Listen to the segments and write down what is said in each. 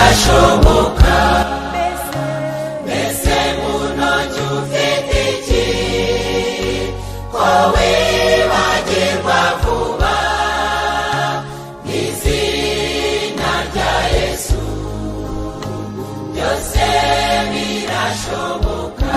birashoboka mbese muntoki ufite iki ko wibagirwa vuba n'izina rya Yesu byose birashoboka.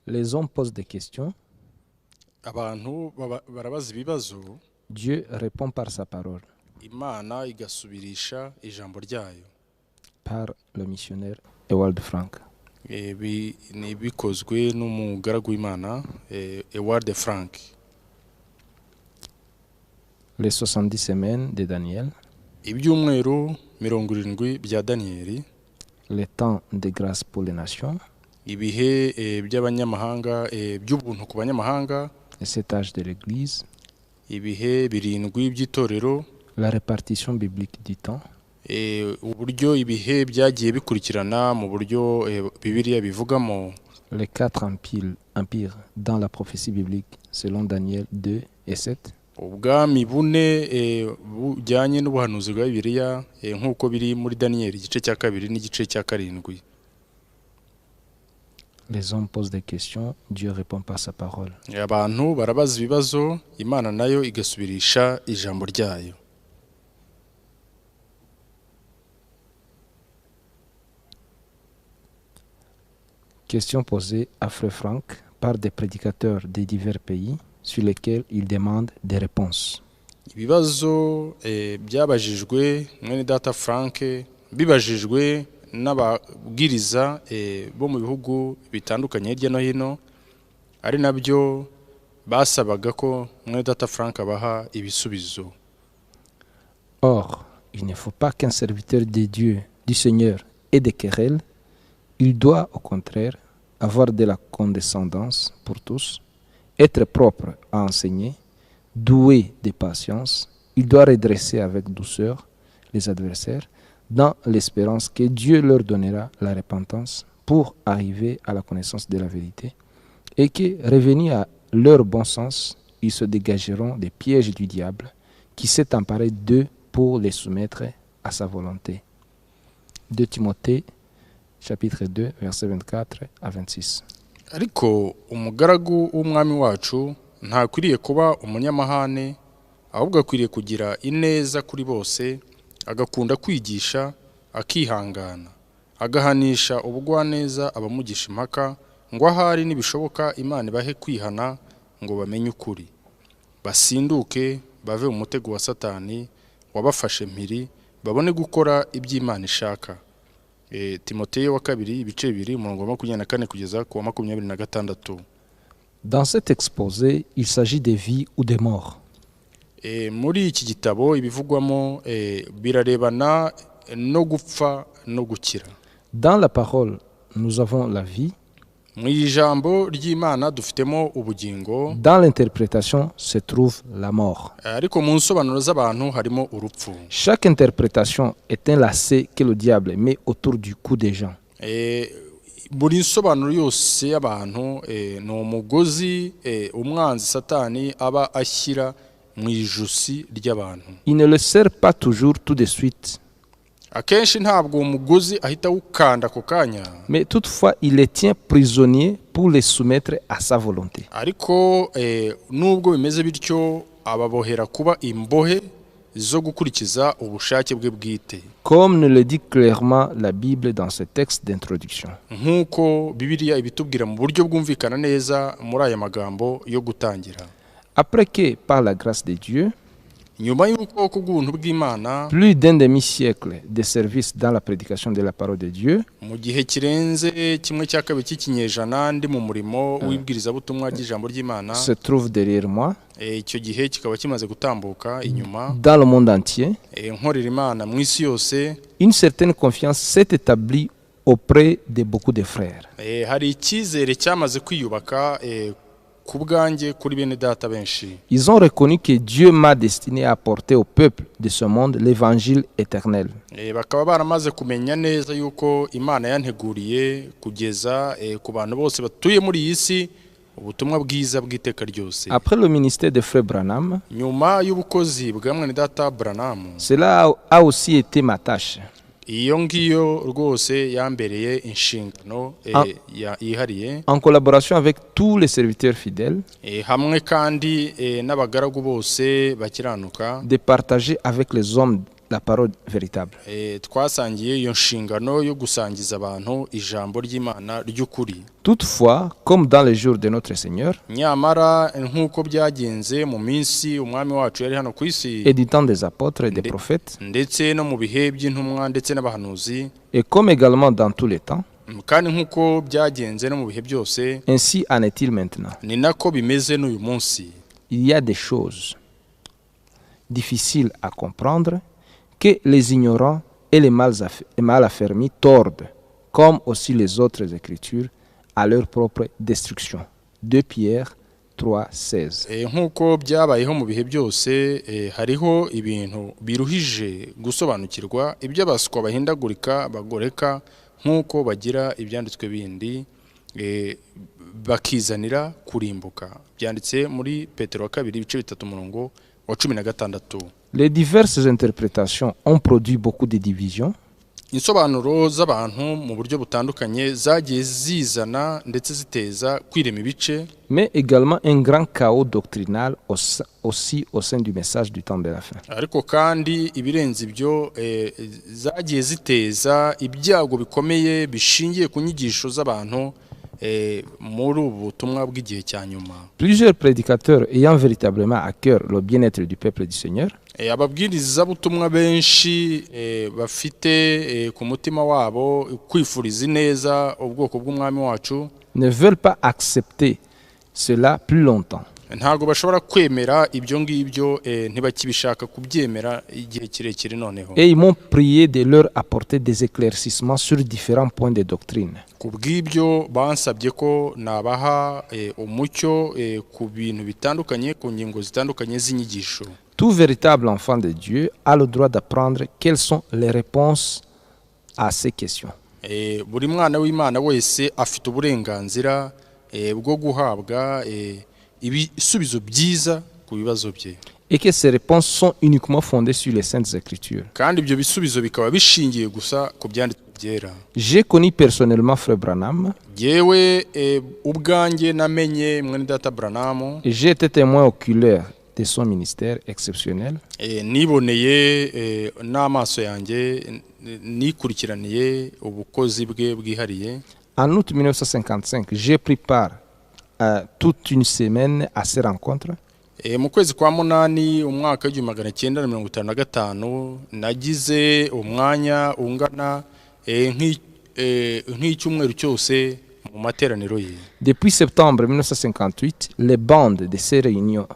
Les hommes posent des questions, abantu barabaza ibibazo, Dieu répond par sa parole, Imana igasubirisha ijambo ryayo. par le missionnaire Ewald Frank. Ni bikozwe n'umugaragu w'Imana Ewald Frank. Les 70 semaines de Daniel, Ibyumweru 70 bya Daniyeli, le temps de grâce pour les nations, ibihe by'abanyamahanga, by'ubuntu ku banyamahanga, le 7 âges de l'Église, ibihe 7 by'itorero, la répartition biblique du temps, uburyo ibihe byagiye bikurikirana mu buryo Bibiliya bivugamo, les 4 empires dans la prophétie biblique selon Daniel 2 et 7, ubwami bune bujyanye n'ubuhanuzi bwa Bibiliya nk'uko biri muri Daniyeli igice cya 2 n'igice cya 7. les hommes posent des questions, Dieu répond par sa parole. Abantu barabaza ibibazo, Imana nayo igasubirisha ijambo ryayo. Question posée à Frère Frank par des prédicateurs de divers pays sur lesquels il demande des réponses. Ibibazo byabajijwe mwene data Frank, bibajijwe n'ababwiriza bo mu bihugu bitandukanye hirya no hino, ari nabyo basabaga ko mwene data Frank abaha ibisubizo. Or, il ne faut pas qu'un serviteur de Dieu, du Seigneur, ait des querelles. Il doit, au contraire, avoir de la condescendance pour tous, être propre à enseigner, doué de patience. Il doit redresser avec douceur les adversaires, dans l'espérance que Dieu leur donnera la repentance pour arriver à la connaissance de la vérité, et que, revenus à leur bon sens, ils se dégageront des pièges du diable qui s'est emparé d'eux pour les soumettre à sa volonté. 2 Timothée, chapitre 2, versets 24 à 26. Ariko umugaragu w'umwami wacu ntakwiriye kuba umunyamahane, ahubwo akwiriye kugira ineza kuri bose, agakunda kwigisha, akihangana, agahanisha ubugwaneza abamugisha impaka, ngo ahari nibishoboka Imana ibahe kwihana ngo bamenye ukuri, basinduke bave mu mutego wa Satani wabafashe mpiri, babone gukora iby'Imana ishaka. Timoteyo wa 2 ibice 2 umurongo wa 24 kugeza ku wa 26. Dans cet exposé, il s'agit de vie ou de mort. Muri iki gitabo ibivugwamo birarebana no gupfa no gukira. Dans la parole, nous avons la vie. Mu ijambo ry'Imana dufitemo ubugingo. Dans l'interprétation se trouve la mort. Ariko mu nsobanuro z'abantu harimo urupfu. Chaque interprétation est un lacet que le diable met autour du cou des gens. Buri nsobanuro yose y'abantu ni umugozi umwanzi Satani aba ashyira mu ijosi ry'abantu. Il ne le serre pas toujours tout de suite. Akenshi ntabwo umugozi ahita ukanda ko kanya. Mais toutefois, il les tient prisonniers pour les soumettre à sa volonté. Ariko nubwo bimeze bityo ababohera kuba imbohe zo gukurikiza ubushake bwe bwite. Comme nous le dit clairement la Bible dans ce texte d'introduction. Nkuko Bibiliya ibitubwira mu buryo bwumvikana neza muri aya magambo yo gutangira. Après que, par la grâce de Dieu, nyuma y'uko kubw'ubuntu bw'Imana, plus d'un demi-siècle de service dans la prédication de la parole de Dieu, mu gihe kirenze 1/2 cy'ikinyejana ndi mu murimo w'ibwirizabutumwa ry'ijambo ry'Imana, se trouve derrière moi, icyo gihe kikaba kimaze gutambuka inyuma, dans le monde entier, nkorera Imana mu isi yose, une certaine confiance s'est établie auprès de beaucoup de frères. Hari icyizere cyamaze kwiyubaka kubwanjye kuri bene data benshi. Ils ont reconnu que Dieu m'a destiné à apporter au peuple de ce monde l'évangile éternel. Bakaba baramaze kumenya neza yuko Imana yanteguriye kugeza ku bantu bose batuye muri iyi si ubutumwa bwiza bw'iteka ryose. Après le ministère de Frère Branham, nyuma y'ubukozi bwa mwene data Branham, cela a aussi été ma tâche. Iyo ngiyo rwose yambereye inshingano yihariye, en collaboration avec tous les serviteurs fidèles, hamwe kandi n'abagaragu bose bakiranuka, de partager avec les hommes la parole véritable. twasangiye iyo nshingano yo gusangiza abantu ijambo ry'Imana ry'ukuri. Toutefois, comme dans les jours de notre Seigneur nyamara nk'uko byagenze mu minsi umwami wacu yari hano ku isi et du temps des apôtres et des prophètes, ndetse no mu bihe by'intumwa ndetse n'abahanuzi, et comme également dans tous les temps, kandi nk'uko byagenze no mu bihe byose, ainsi en est-il maintenant. ni nako bimeze n'uyu munsi. Il y a des choses difficiles à comprendre que les ignorants et les mal affermis tordent, comme aussi les autres écritures, à leur propre destruction. 2 Pierre 3:16. nk'uko byabayeho mu bihe byose, hariho ibintu biruhije gusobanukirwa, ibyo abaswa bahindagurika bagoreka nk'uko bagira ibyanditswe bindi, bakizanira kurimbuka. Byanditse muri Petero wa 2 ibice 3 umurongo wa 16. Les diverses interprétations ont produit beaucoup de divisions. Insobanuro z'abantu mu buryo butandukanye zagiye zizana ndetse ziteza kwirema ibice, mais également un grand chaos doctrinal aussi au sein du message du temps de la fin. ariko kandi ibirenze ibyo zagiye ziteza ibyago bikomeye bishingiye ku nyigisho z'abantu muri ubu butumwa bw'igihe cya nyuma. Plusieurs prédicateurs ayant véritablement à cœur le bien-être du peuple du Seigneur ababwiriza butumwa benshi bafite ku mutima wabo kwifuriza neza ubwoko bw'umwami wacu ne veulent pas accepter cela plus longtemps. ntago bashobora kwemera ibyo ngibyo, ntibakibishaka kubyemera igihe kirekire noneho. Et ils m'ont prié de leur apporter des éclaircissements sur différents points de doctrine. Kubw'ibyo bansabye ko nabaha umucyo ku bintu bitandukanye, ku ngingo zitandukanye z'inyigisho. Tout véritable enfant de Dieu a le droit d'apprendre quelles sont les réponses à ces questions. Buri mwana w'Imana wese afite uburenganzira bwo guhabwa ibisubizo byiza ku bibazo bye. Et que ces réponses sont uniquement fondées sur les Saintes Écritures. Kandi ibyo bisubizo bikaba bishingiye gusa ku byanditswe byera. J'ai connu personnellement Frère Branham. Yewe ubwanjye namenye mwene data Branham. J'ai été témoin oculaire de son ministère exceptionnel. Niboneye n'amaso yanjye, nikurikiraniye ubukozi bwe bwihariye. En août 1955, j'ai pris part toute une semaine à ces rencontres. Mu kwezi kwa munani umwaka w'1955 nagize umwanya ungana nk'icyumweru cyose mu materaniro ye. Depuis septembre 1958, les bandes de ces réunions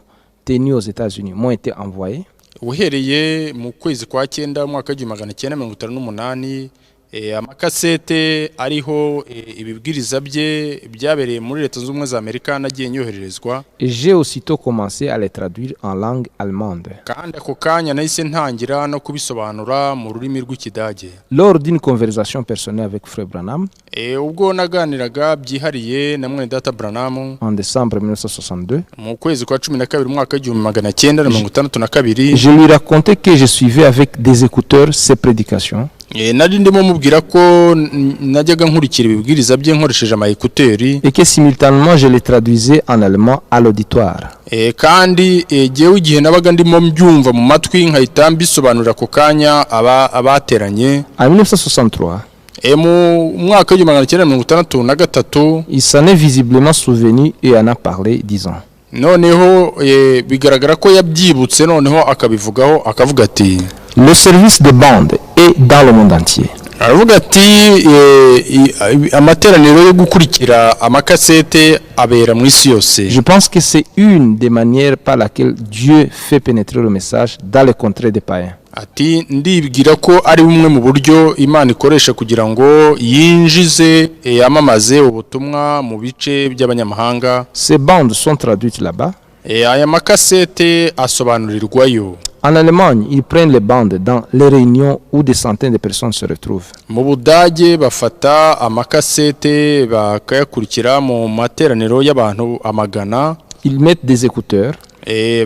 tenues aux États-Unis m'ont été envoyées. Uhereye mu kwezi kwa 9 umwaka w'1958 amakasete ariho ibibwiriza bye byabereye muri Leta Zunze Ubumwe za Amerika nagiye nyohererezwa. J'ai aussitôt commencé à les traduire en langue allemande. Kandi ako kanya nahise ntangira no kubisobanura mu rurimi rw'Ikidage. Lors d'une conversation personnelle avec Frère Branham, ubwo naganiraga byihariye na mwene data Branham en décembre 1962, mu kwezi kwa 12 umwaka w'1962, je lui racontais que je suivais avec des écouteurs ses prédications. nari ndimo mubwira ko najyaga nkurikira ibibwiriza bye nkoresheje amayekuteri, et que simultanément je les traduisais en allemand à l'auditoire. kandi jewe igihe nabaga ndimo mbyumva mu matwi nkahita mbisobanurira ko kanya abateranye. En 1963, mu mwaka w'1963 il s'en est visiblement souvenu et en a parlé, disant: noneho bigaragara ko yabyibutse, noneho akabivugaho akavuga ati le service de bande est dans le monde entier. aravuga ati amateraniro yo gukurikira amakasete abera mu isi yose. Je pense que c'est une des manières par laquelle Dieu fait pénétrer le message dans les contrées des païens. Ati ndibwira ko ari bumwe mu buryo Imana ikoresha kugira ngo yinjize yamamaze ubutumwa mu bice by'abanyamahanga. Ces bandes sont traduites là-bas. Aya makasete asobanurirwayo. En Allemagne, ils prennent les bandes dans les réunions où des centaines de personnes se retrouvent. Mu Budage bafata amakasete bakayakurikira mu materaniro y'abantu amagana. Ils mettent des écouteurs.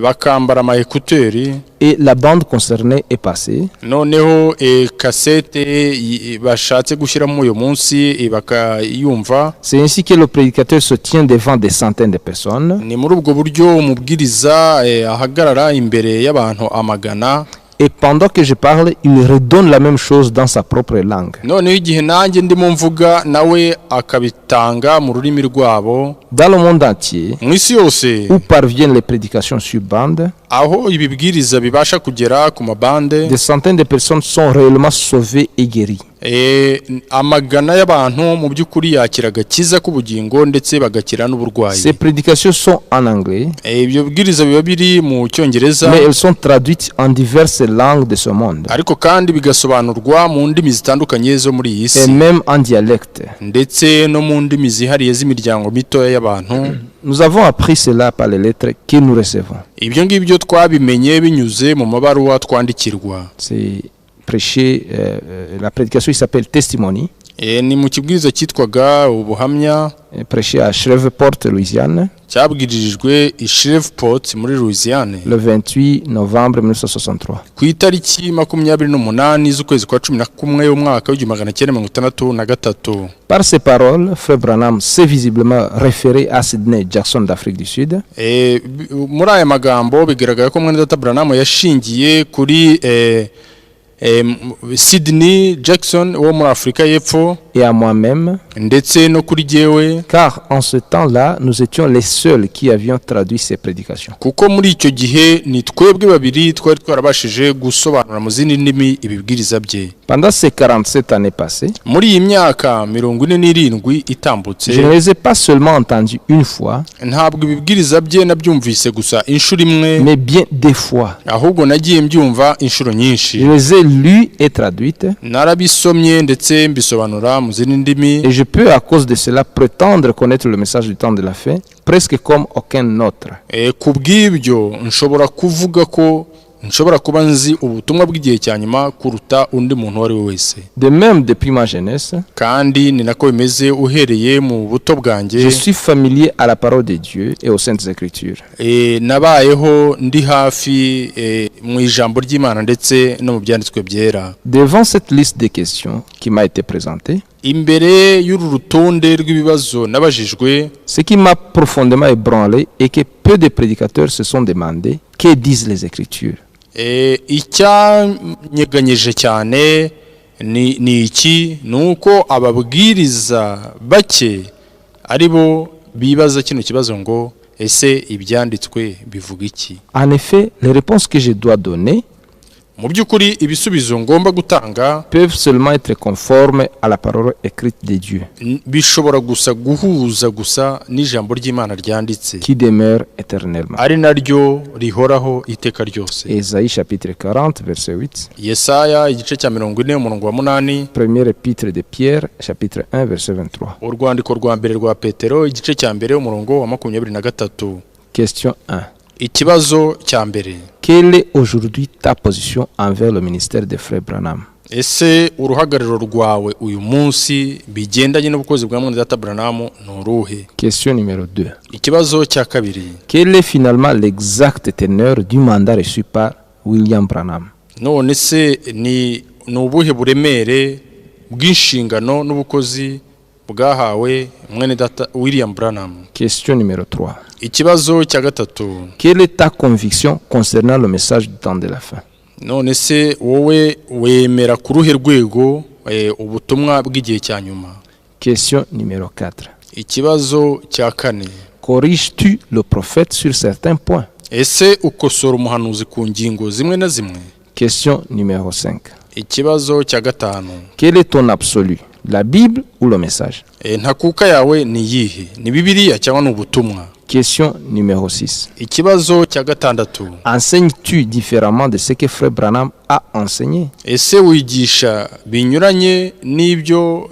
Bakambara amayekuteri. Et la bande concernée est passée. Noneho kasete bashatse gushyiramo uyu munsi bakayumva. C'est ainsi que le prédicateur se tient devant des centaines de personnes. Ni muri ubwo buryo umubwiriza ahagarara imbere y'abantu amagana. Et pendant que je parle, il redonne la même chose dans sa propre langue. noneho igihe nanjye ndimo mvuga nawe akabitanga mu rurimi rwabo. Dans le monde entier, mu isi yose où parviennent les prédications sur bande, aho ibibwiriza bibasha kugera ku mabande, des centaines de personnes sont réellement sauvées et guéries. amagana y'abantu mu by'ukuri yakira agakiza k'ubugingo ndetse bagakira n'uburwayi. Ces prédications sont en anglais, ibyo bibwiriza biba biri mu cyongereza, mais elles sont traduites en diverses langues de ce monde, ariko kandi bigasobanurwa mu ndimi zitandukanye zo muri iyi et si, même en dialecte. ndetse no mu ndimi zihariye z'imiryango mitoya y'abantu. Nous avons appris cela par les lettres que nous recevons. ibyo ngibyo twabimenye binyuze mu mabaruwa twandikirwa. C'est prêcher, la prédication il s'appelle Testimony, ni mu kibwiriza cyitwaga ubuhamya, prêché à Shreveport, Louisiane, cyabwiririjwe i Shreveport muri Louisiane le 28 novembre 1963. ku itariki 28 z'ukwezi kwa 11 y'umwaka w'1963. Par ces paroles, Frère Branham s'est visiblement référé à Sidney Jackson d'Afrique du Sud, muri aya magambo bigaragara ko mwene data Branham yashingiye kuri Sidney Jackson wo muri Afrika y'Epfo, et à moi-même, ndetse no kuri jewe, car en ce temps-là, nous étions les seuls qui avions traduit ces prédications. kuko muri icyo gihe ni twebwe babiri twari twarabashije gusobanura mu zindi ndimi ibibwiriza bye. Pendant ces 47 années passées, muri iyi myaka 47 itambutse, je ne les ai pas seulement entendus une fois, ntabwo ibibwiriza bye nabyumvise gusa inshuro imwe, mais bien des fois. ahubwo nagiye mbyumva inshuro nyinshi. Je les ai lus et traduites, narabisomye ndetse mbisobanura mu zindi ndimi, et je peux à cause de cela prétendre connaître le message du temps de la fin presque comme aucun autre. ku bw'ibyo nshobora kuvuga ko nshobora kuba nzi ubutumwa bw'igihe cya nyuma kuruta undi muntu uwo ari we wese. De même, depuis ma jeunesse, kandi ni nako bimeze uhereye mu buto bwanjye. je suis familier à la parole de Dieu et aux Saintes Écritures. nabayeho ndi hafi mu ijambo ry'Imana ndetse no mu byanditswe byera. Devant cette liste de questions qui m'a été présentée, imbere y'uru rutonde rw'ibibazo nabajijwe, ce qui m'a profondément ébranlé est que peu de prédicateurs se sont demandé que disent les Écritures. icyanyeganyeje cyane ni iki, nuko ababwiriza bake ari bo bibaza kino kibazo ngo ese ibyanditswe bivuga iki. En effet, les réponses que je dois donner mu by'ukuri ibisubizo ngomba gutanga peuvent seulement être conformes à la parole écrite de Dieu, bishobora gusa guhuza gusa n'ijambo ry'Imana ryanditse, qui demeure éternellement. ari naryo rihoraho iteka ryose. Ésaïe chapitre 40, verset 8. Yesaya igice cya 40 umurongo wa 8. Première épître de Pierre, chapitre 1, verset 23. urwandiko rwa mbere rwa Petero igice cya mbere umurongo wa 23. Question 1. Ikibazo cya mbere: Quelle est aujourd'hui ta position envers le ministère de Frère Branham? ese uruhagariro rwawe uyu munsi bigendanye n'ubukozi bwa mwene data Branham ni uruhe? Question numéro 2. Ikibazo cya kabiri: Quelle est finalement l'exacte teneur du mandat reçu par William Branham? none se ni ubuhe buremere bw'inshingano n'ubukozi bwahawe mwene data William Branham? Question numéro 3. Ikibazo cya gatatu: Quelle est ta conviction concernant le message du temps de la fin? none se wowe wemera ku ruhe rwego ubutumwa bw'igihe cya nyuma? Question numéro 4. Ikibazo cya kane: Corriges-tu le prophète sur certains points? ese ukosora umuhanuzi ku ngingo zimwe na zimwe? Question numéro 5. Ikibazo cya gatanu: Quel est ton absolu? La Bible ou le message? ntakuka yawe ni yihe? Ni Bibiliya cyangwa ni ubutumwa? Question numéro 6. Ikibazo cya gatandatu: Enseignes-tu différemment de ce que Frère Branham a enseigné? ese wigisha binyuranye n'ibyo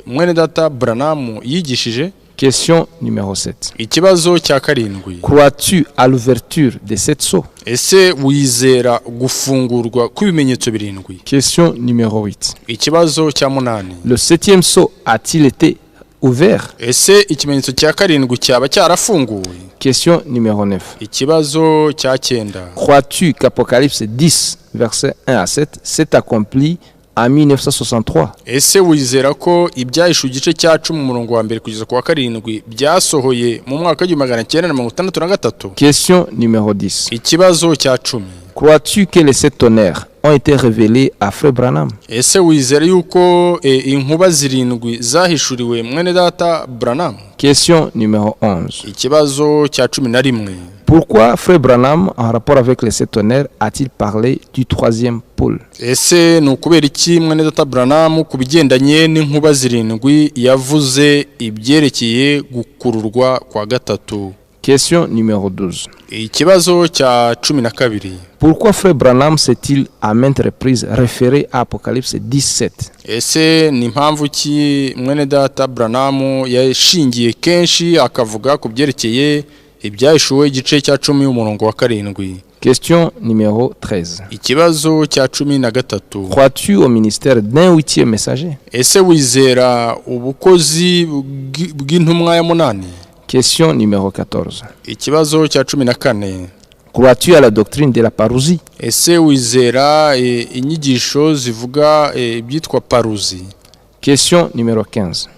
mwene data Branham yigishije? Question numéro 7. Ikibazo cya karindwi: Crois-tu à l'ouverture de cette sceaux? ese wizera gufungurwa kw'ibimenyetso birindwi? Question numéro 8. Ikibazo cya munani: Le 7e sceau a-t-il été ouvert? ese ikimenyetso cya karindwi cyaba cyarafunguwe? Question numéro 9. Ikibazo cya cyenda: Crois-tu qu'Apocalypse 10, verset 1 à 7, s'est accompli en 1963? ese wizera ko ibyahishu igice cya 10 umurongo wa mbere kugeza ku wa karindwi byasohoye mu mwaka wa 1963? Question numéro 10. Ikibazo cya 10: Crois-tu que les 7 tonnerres ont été révélés à Frère Branham? ese wizera yuko inkuba zirindwi zahishuriwe mwene data Branham? Question numéro 11. Ikibazo cya 11. Pourquoi Frère Branham, en rapport avec les 7 tonnerres, a-t-il parlé du 3e pôle? ese ni ukubera iki mwene data Branham ku bigendanye n'inkuba zirindwi yavuze ibyerekeye gukururwa kwa gatatu? Question numéro 12. Ikibazo cya 12. Pourquoi Frère Branham s'est-il à maintes reprises référé à Apocalypse 17? ese ni impamvu ki mwene data Branham yashingiye kenshi akavuga ku byerekeye ibyahishuwe igice cya 10 umurongo wa 7? Question numéro 13. Ikibazo cya 13. Crois-tu au ministère d'un 8e messager? ese wizera ubukozi bw'intumwa ya 8? Question numéro 14. Ikibazo cya 14. Crois-tu à la doctrine de la parousie? ese wizera inyigisho zivuga ibyitwa paruzi? Question numéro 15.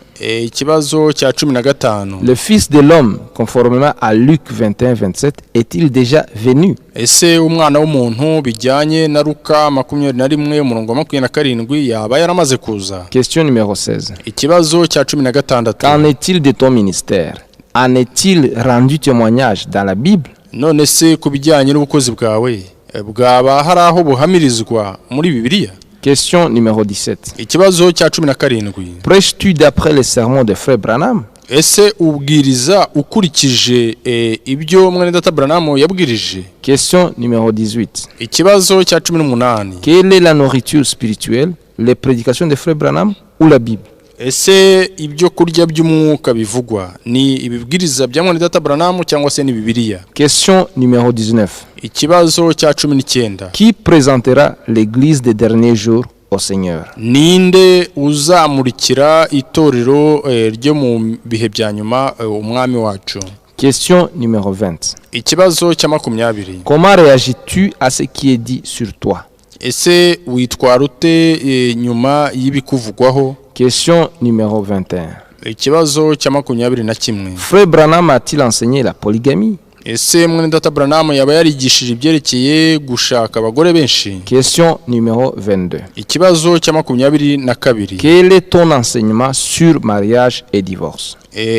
Ikibazo cya 15. Le Fils de l'homme, conformément à Luc 21-27, est-il déjà venu? ese umwana w'umuntu bijyanye na Luka 21 umurongo wa 27 yaba yaramaze kuza? Question numéro 16. Ikibazo cya 16. Qu'en est-il de ton ministère? En est-il rendu témoignage dans la Bible? none se ku bijyanye n'ubukozi bwawe bwaba hari aho buhamirizwa muri Bibiliya? Question numéro 17. Ikibazo cya 17. Prêches-tu d'après les sermons de Frère Branham? ese ubwiriza ukurikije ibyo mwene data Branham yabwirije? Question numéro 18. Ikibazo cya 18. Quelle est la nourriture spirituelle? Les prédications de Frère Branham ou la Bible? ese ibyo kurya by'umwuka bivugwa ni ibibwiriza bya mwene data Branham cyangwa se ni Bibiliya? Question numéro 19. Ikibazo cya 19. Qui présentera l'église des derniers jours au Seigneur? ninde uzamurikira itorero ryo mu bihe bya nyuma umwami wacu? Question numéro 20. Ikibazo cya 20. Comment réagis-tu à ce qui est dit sur toi? ese witwara ute nyuma y'ibikuvugwaho? Question numéro 21. Ikibazo cya 21. Frère Branham a-t-il enseigné la polygamie? ese mwene data Branham yaba yarigishije ibyerekeye gushaka abagore benshi? Question numéro 22. Ikibazo cya 22. Quel est ton enseignement sur mariage et divorce?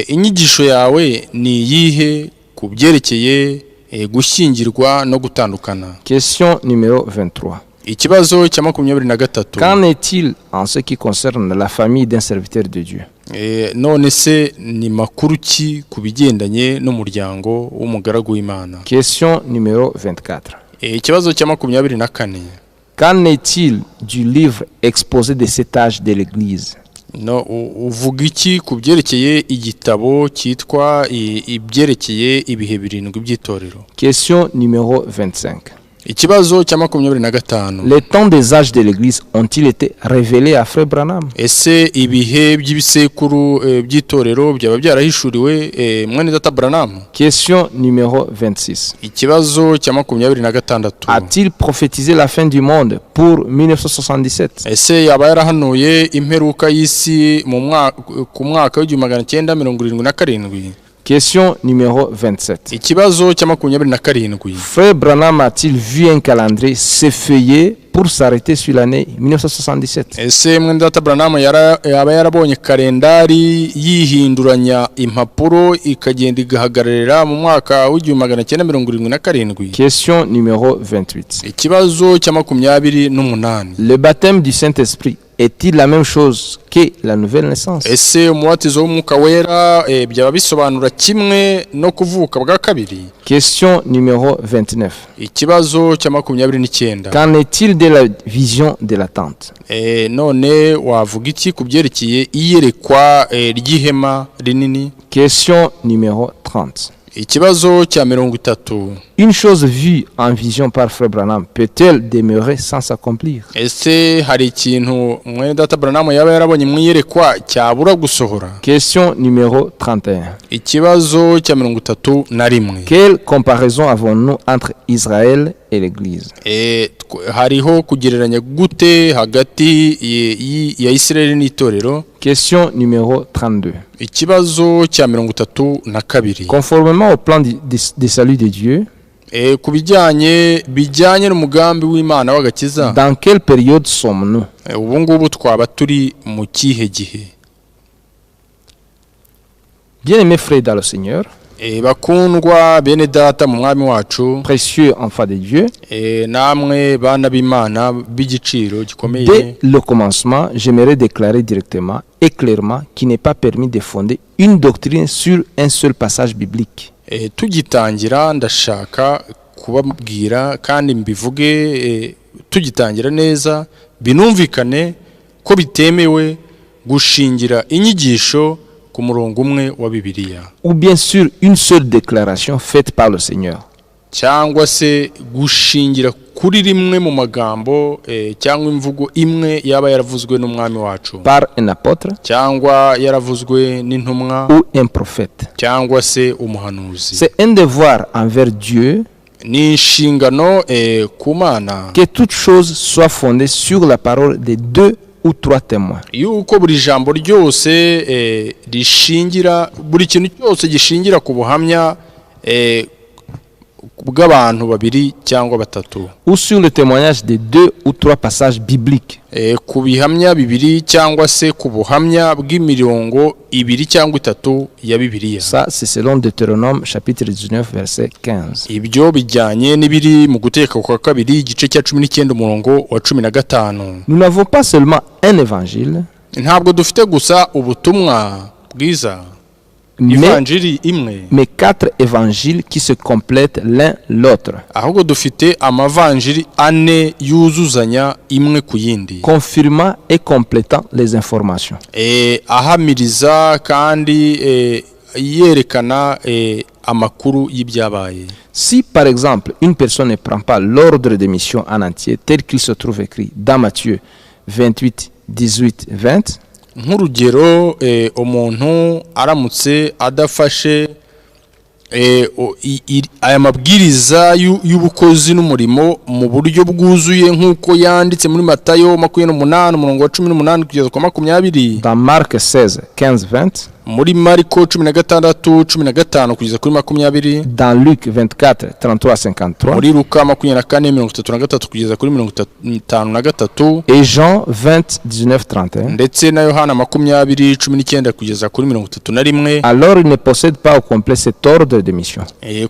Inyigisho yawe ni yihe ku byerekeye gushyingirwa no gutandukana? Question numéro 23. Ikibazo cya 23. Qu'en est-il en ce qui concerne la famille d'un serviteur de Dieu? none se ni makuru ki ku bigendanye n'umuryango w'umugaragu w'Imana? Question numéro 24. Ikibazo cya 24. Qu'en est-il du livre exposé de cet âge de l'Église? no uvuga iki ku byerekeye igitabo cyitwa ibyerekeye ibihe birindwi by'itorero? Question numéro 25. Ikibazo cya 25. Les temps des âges de l'Église ont-ils été révélés à Frère Branham? ese ibihe by'ibisekuru by'itorero byaba byarahishuriwe mwene data Branham? Question numéro 26. Ikibazo cya 26. A-t-il prophétisé la fin du monde pour 1977? ese yaba yarahanuye imperuka y'isi ku mwaka w'1977? Question numéro 27. Ikibazo cya 27. Frère Branham a-t-il vu un calendrier s'effeuiller pour s'arrêter sur l'année 1977? ese mwene data Branham yaba yarabonye kalendari yihinduranya impapuro ikagenda igahagararira mu mwaka w'1977? Question numéro 28. Ikibazo cya 28. Le baptême du Saint-Esprit est-il la même chose que la nouvelle naissance? ese umubatizo w'umwuka wera byaba bisobanura kimwe no kuvuka bwa kabiri? Question numéro 29. Ikibazo cya 29. Qu'en est-il de la vision de la tente? none wavuga iki ku byerekeye iyerekwa ry'ihema rinini? Question numéro 30. Ikibazo cya 30. Une chose vue en vision par Frère Branham peut-elle demeurer sans s'accomplir? ese hari ikintu mwene data Branham yaba yarabonye mu iyerekwa cyabura gusohora? Question numéro 31. Ikibazo cya 31. Quelle comparaison avons-nous entre Israël et l'Église? hariho kugereranya gute hagati ya Israeli n'itorero? Question numéro 32. Ikibazo cya 32. Conformément au plan de salut de Dieu, ku bijyanye n'umugambi w'Imana w'agakiza, dans quelle période sommes-nous? ubu ngubu twaba turi mu kihe gihe? Bien-aimés frères dans le Seigneur, bakundwa bene data mu mwami wacu, précieux enfants de Dieu, namwe bana b'Imana b'igiciro gikomeye, dès le commencement, j'aimerais déclarer directement et clairement qu'il n'est pas permis de fonder une doctrine sur un seul passage biblique. tugitangira ndashaka kubabwira kandi mbivuge tugitangira neza binumvikane ko bitemewe gushingira inyigisho ku murongo umwe wa Bibiliya, ou bien sur une seule déclaration faite par le Seigneur. cyangwa se gushingira kuri rimwe mu magambo cyangwa imvugo imwe yaba yaravuzwe n'umwami wacu, Par un apôtre cyangwa yaravuzwe n'intumwa, ou un prophète. cyangwa se umuhanuzi. C'est un devoir envers Dieu Ni inshingano ku Mana que toute chose soit fondée sur la parole de 2 ou 3 témoins. yuko buri jambo ryose rishingira, buri kintu cyose gishingira ku buhamya bw'abantu babiri cyangwa batatu, Ou sur le témoignage de 2 ou 3 passages bibliques. ku bihamya bibiri cyangwa se ku buhamya bw'imirongo ibiri cyangwa itatu ya Bibiliya. Ça, c'est selon Deutéronome chapitre 19 verset 15. Ibyo bijyanye n'ibiri mu Gutegeka kwa kabiri igice cya 19 umurongo wa 15. Nous n'avons pas seulement un évangile, Ntabwo dufite gusa ubutumwa bwiza, ivanjiri imwe, mais 4 évangiles qui se complètent l'un l'autre, ahubwo dufite amavanjiri ane yuzuzanya imwe ku yindi, confirmant et complétant les informations. ahamiriza kandi yerekana amakuru y'ibyabaye. Si par exemple une personne ne prend pas l'ordre de mission en entier tel qu'il se trouve écrit dans Matthieu 28, 18, 20, nk'urugero umuntu aramutse adafashe aya mabwiriza y'ubukozi n'umurimo mu buryo bwuzuye nk'uko yanditse muri Matayo 28 umurongo wa 18 kugeza ku 20, dans Marc 16, 15, 20, muri Mariko 16:15 kugeza kuri 20, dans Luc 24, 33, 53, muri Luka 24:33 kugeza kuri 53, et Jean 20, 19, 31, ndetse na Yohana 20:19 kugeza kuri 31. alors il ne possède pas au complet cet ordre de mission.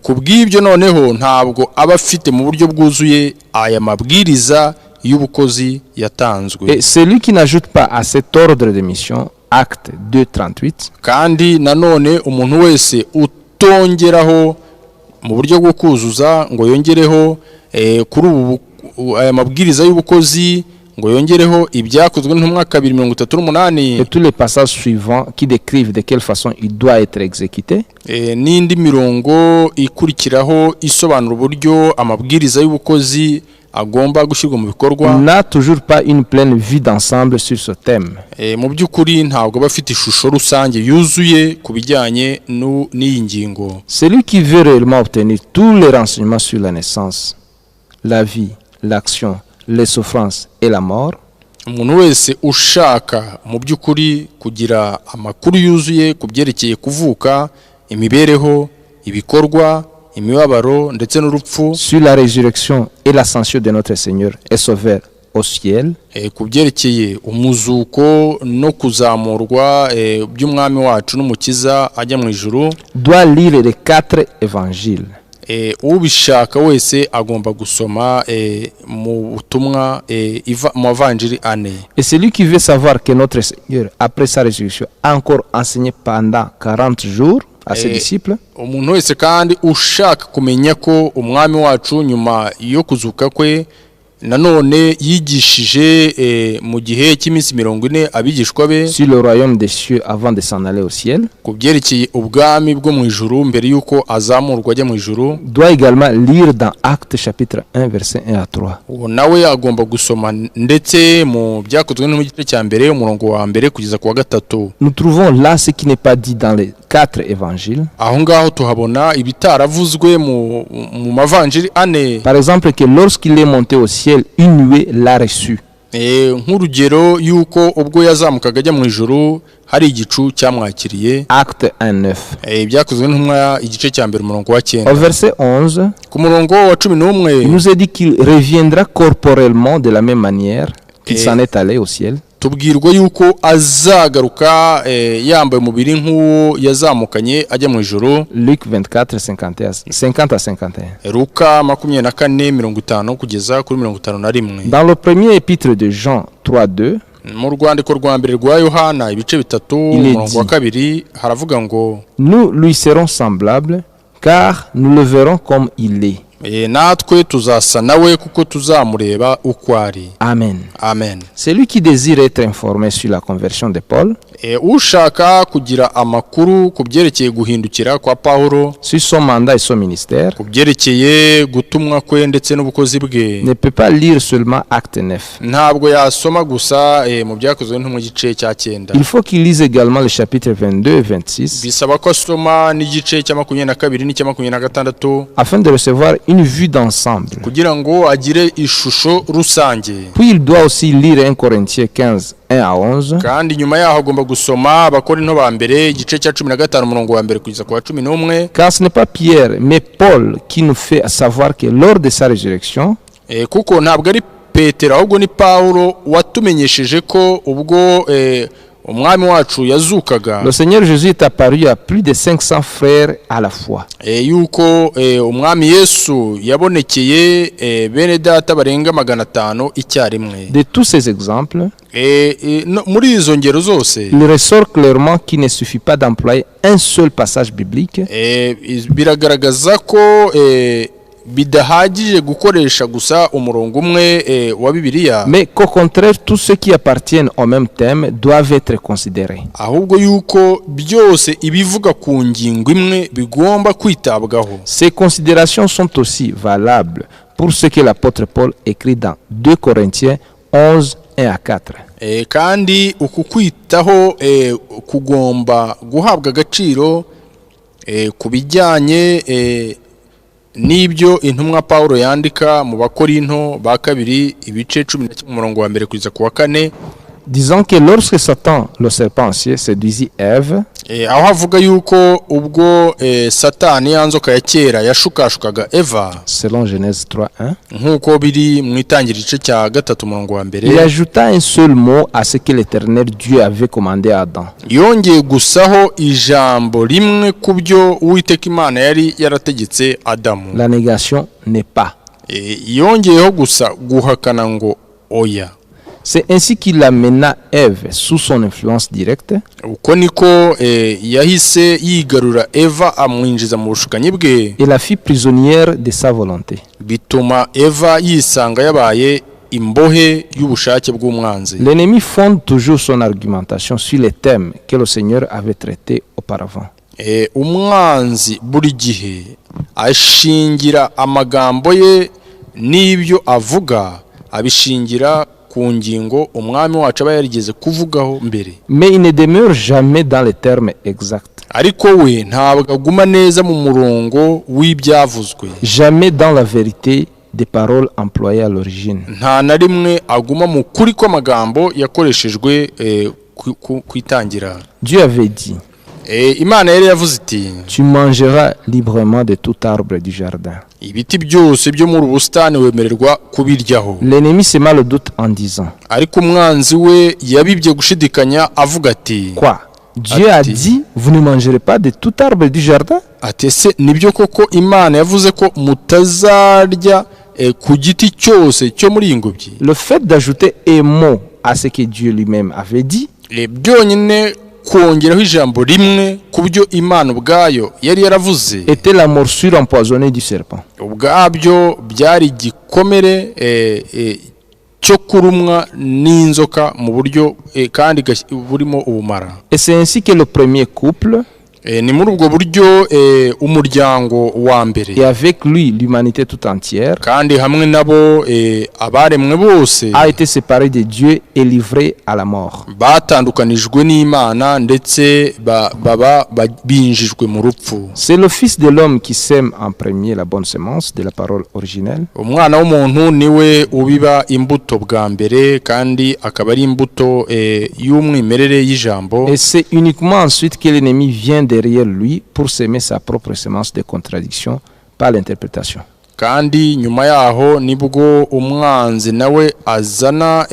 Kubw'ibyo noneho ntabwo aba afite mu buryo bwuzuye aya mabwiriza y'ubukozi yatanzwe. Et celui qui n'ajoute pas à cet ordre de mission, Acte 2, 38, kandi nanone umuntu wese utongeraho mu buryo bwo kuzuza ngo yongereho kuri ubu aya mabwiriza y'ubukozi ngo yongereho ibyakozwe n'intumwa 2:38, et tous les passages suivants qui décrivent de quelle façon il doit être exécuté, n'indi mirongo ikurikiraho isobanura uburyo amabwiriza y'ubukozi agomba gushyirwa mu bikorwa, n'a toujours pas une pleine vue d'ensemble sur ce thème. mu by'ukuri ntabwo aba afite ishusho rusange yuzuye ku bijyanye n'iyi ngingo. Celui qui veut réellement obtenir tous les renseignements sur la naissance, la vie, l'action, les souffrances et la mort, umuntu wese ushaka mu by'ukuri kugira amakuru yuzuye ku byerekeye kuvuka, imibereho, ibikorwa, imibabaro ndetse n'urupfu, sur la résurrection et l'ascension de notre Seigneur et Sauveur au ciel, ku byerekeye umuzuko no kuzamurwa by'umwami wacu n'umukiza ajya mu ijuru, doit lire les 4 évangiles. ubishaka wese agomba gusoma mu butumwa mu mavanjiri ane. Et celui qui veut savoir que notre Seigneur, après sa résurrection, a encore enseigné pendant 40 jours à ses disciples, umuntu wese kandi ushaka kumenya ko umwami wacu nyuma yo kuzuka kwe nanone yigishije mu gihe cy'iminsi 40 abigishwa be sur le royaume des cieux avant de s'en aller au ciel, ku byerekeye ubwami bwo mu ijuru mbere yuko azamurwa ajya mu ijuru, doit également lire dans Actes chapitre 1 verset 1 à 3. nawe agomba gusoma ndetse mu byakozwe no mu gice cya mbere umurongo wa mbere kugeza ku wa 3. Nous trouvons là ce qui n'est pas dit dans les 4 évangiles. Aho ngaho tuhabona ibitaravuzwe mu mavanjiri ane. Par exemple, que lorsqu'il est monté au ciel, une nuée l'a reçu. Nk'urugero yuko ubwo yazamukaga ajya mu ijuru hari igicu cyamwakiriye. Acte 1:9. Byakozwe n'intumwa igice cya mbere umurongo wa 9. Au verset 11, Ku murongo wa 11 il nous est dit qu'il reviendra corporellement de la même manière qu'il s'en est allé au ciel. tubwirwa yuko azagaruka yambaye umubiri nk'uwo yazamukanye ajya mu ijuru. Luc 24:50-51. Luka 24:50 kugeza kuri 51. Dans le premier épître de Jean 3:2, mu rwandiko rwa mbere rwa Yohana ibice 3 umurongo wa 2 haravuga ngo nous lui serons semblables car nous le verrons comme il est. natwe tuzasa nawe kuko tuzamureba uko ari. Amen. Amen. Celui qui désire être informé sur la conversion de Paul, ushaka kugira amakuru ku byerekeye guhindukira kwa Paulo, sur son mandat et son ministère, ku byerekeye gutumwa kwe ndetse n'ubukozi bwe, ne peut pas lire seulement Acte 9. ntabwo yasoma gusa mu byakozwe no mu gice cya 9. Il faut qu'il lise également le chapitre 22 et 26 bisaba ko asoma n'igice cya 22 n'icya 26 afin de recevoir une vue d'ensemble. kugira ngo agire ishusho rusange. Puis il doit aussi lire 1 Corinthiens 15:1-11. kandi nyuma yaho agomba gusoma Abakorinto ba mbere igice cya 15 umurongo wa mbere kugeza ku wa 11. Car ce n'est pas Pierre mais Paul qui nous fait savoir que lors de sa résurrection, kuko ntabwo ari Petero ahubwo ni Paulo watumenyesheje ko ubwo umwami wacu yazukaga, le Seigneur Jésus est apparu à plus de 500 frères à la fois. yuko umwami Yesu yabonekeye bene data barenga 500 icyarimwe. De tous ces exemples, muri izo ngero zose il ressort clairement qu'il ne suffit pas d'employer un seul passage biblique, biragaragaza ko bidahagije gukoresha gusa umurongo umwe wa Bibiliya, mais qu'au contraire tous ceux qui appartiennent au même thème doivent être considérés. ahubwo yuko byose ibivuga ku ngingo imwe bigomba kwitabwaho. Ces considérations sont aussi valables pour ce que l'apôtre Paul écrit dans 2 Corinthiens 11:1-4. kandi uku kwitaho kugomba guhabwa agaciro ku bijyanye n'ibyo intumwa Paulo yandika mu Bakorinto ba kabiri ibice 11 umurongo wa mbere kugeza ku wa 4, disant que lorsque Satan, le serpent ancien, séduisit Ève, aho avuga yuko ubwo Satani yanzoka ya kera yashukashukaga Eva, selon Genèse 3:1, nk'uko biri mu itangiriro igice cya 3 umurongo wa mbere, il ajouta un seul mot à ce que l'Éternel Dieu avait commandé à Adam. yongeye gusaho ijambo rimwe ku byo Uwiteka Imana yari yarategetse Adamu. La négation n'est pas. yongeyeho gusa guhakana ngo oya. C'est ainsi qu'il amena Ève sous son influence directe, uko niko yahise yigarura Eva amwinjiza mu bushukanyi bwe, et la fit prisonnière de sa volonté. bituma Eva yisanga yabaye imbohe y'ubushake bw'umwanzi. L'ennemi fonde toujours son argumentation sur les thèmes que le Seigneur avait traités auparavant. umwanzi buri gihe ashingira amagambo ye n'ibyo avuga abishingira ku ngingo umwami wacu aba yarigeze kuvugaho mbere. Mais il ne demeure jamais dans les termes exacts. ariko we ntabwo aguma neza mu murongo w'ibyavuzwe, Jamais dans la vérité des paroles employées à l'origine. nta na rimwe aguma mu kuri kw'amagambo yakoreshejwe kwitangira. Dieu avait dit, Imana yari yavuze iti, tu mangeras librement de tout arbre du jardin. ibiti byose byo muri ubusitani wemererwa kubiryaho. L'ennemi sema le doute en disant, ariko umwanzi we yabibye gushidikanya avuga ati, quoi? Dieu a dit, vous ne mangerez pas de tout arbre du jardin? ati ese nibyo koko Imana yavuze ko mutazarya ku giti cyose cyo muri ingobyi? Le fait d'ajouter un mot à ce que Dieu lui-même avait dit, byonyine kongeraho ijambo rimwe ku byo Imana ubwayo yari yaravuze, était la morsure empoisonnée du serpent. ubwabyo byari igikomere cyo kurumwa n'inzoka mu buryo kandi burimo ubumara. Et c'est ainsi que le premier couple, ni muri ubwo buryo umuryango wa mbere et avec lui l'humanité tout entière kandi hamwe nabo abaremwe bose a été séparée de Dieu et livrée à la mort. batandukanijwe n'Imana ndetse baba binjijwe mu rupfu. C'est le Fils de l'homme qui sème en premier la bonne semence de la parole originelle. Umwana w'umuntu niwe ubiba imbuto bwa mbere kandi akaba ari imbuto y'umwimerere y'ijambo. Et c'est uniquement ensuite que l'ennemi vient derrière lui pour semer sa propre semence de contradiction par l'interprétation. Kandi nyuma yaho nibwo umwanzi nawe azana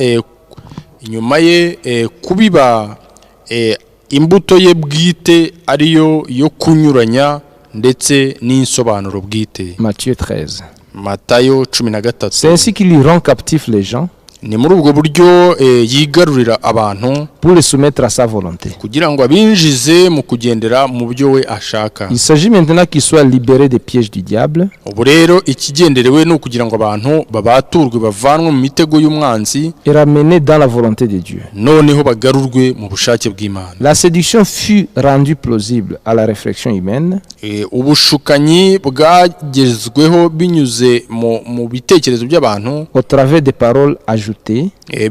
inyuma ye kubiba imbuto ye bwite ariyo yo kunyuranya ndetse n'insobanuro bwite. Matthieu 13. Matayo 13. C'est ainsi qu'il y rend captifs les gens ni muri ubwo buryo yigarurira abantu pour les soumettre à sa volonté. kugira ngo abinjize mu kugendera mu byo we ashaka. Il s'agit maintenant qu'ils soient libérés des pièges du diable ubu rero ikigenderewe ni ukugira ngo abantu babaturwe bavanwe mu mitego y'umwanzi et ramenés dans la volonté de Dieu. noneho bagarurwe mu bushake bw'Imana. La séduction fut rendue plausible à la réflexion humaine ubushukanyi bwagezweho binyuze mu bitekerezo by'abantu au travers des paroles ajoutées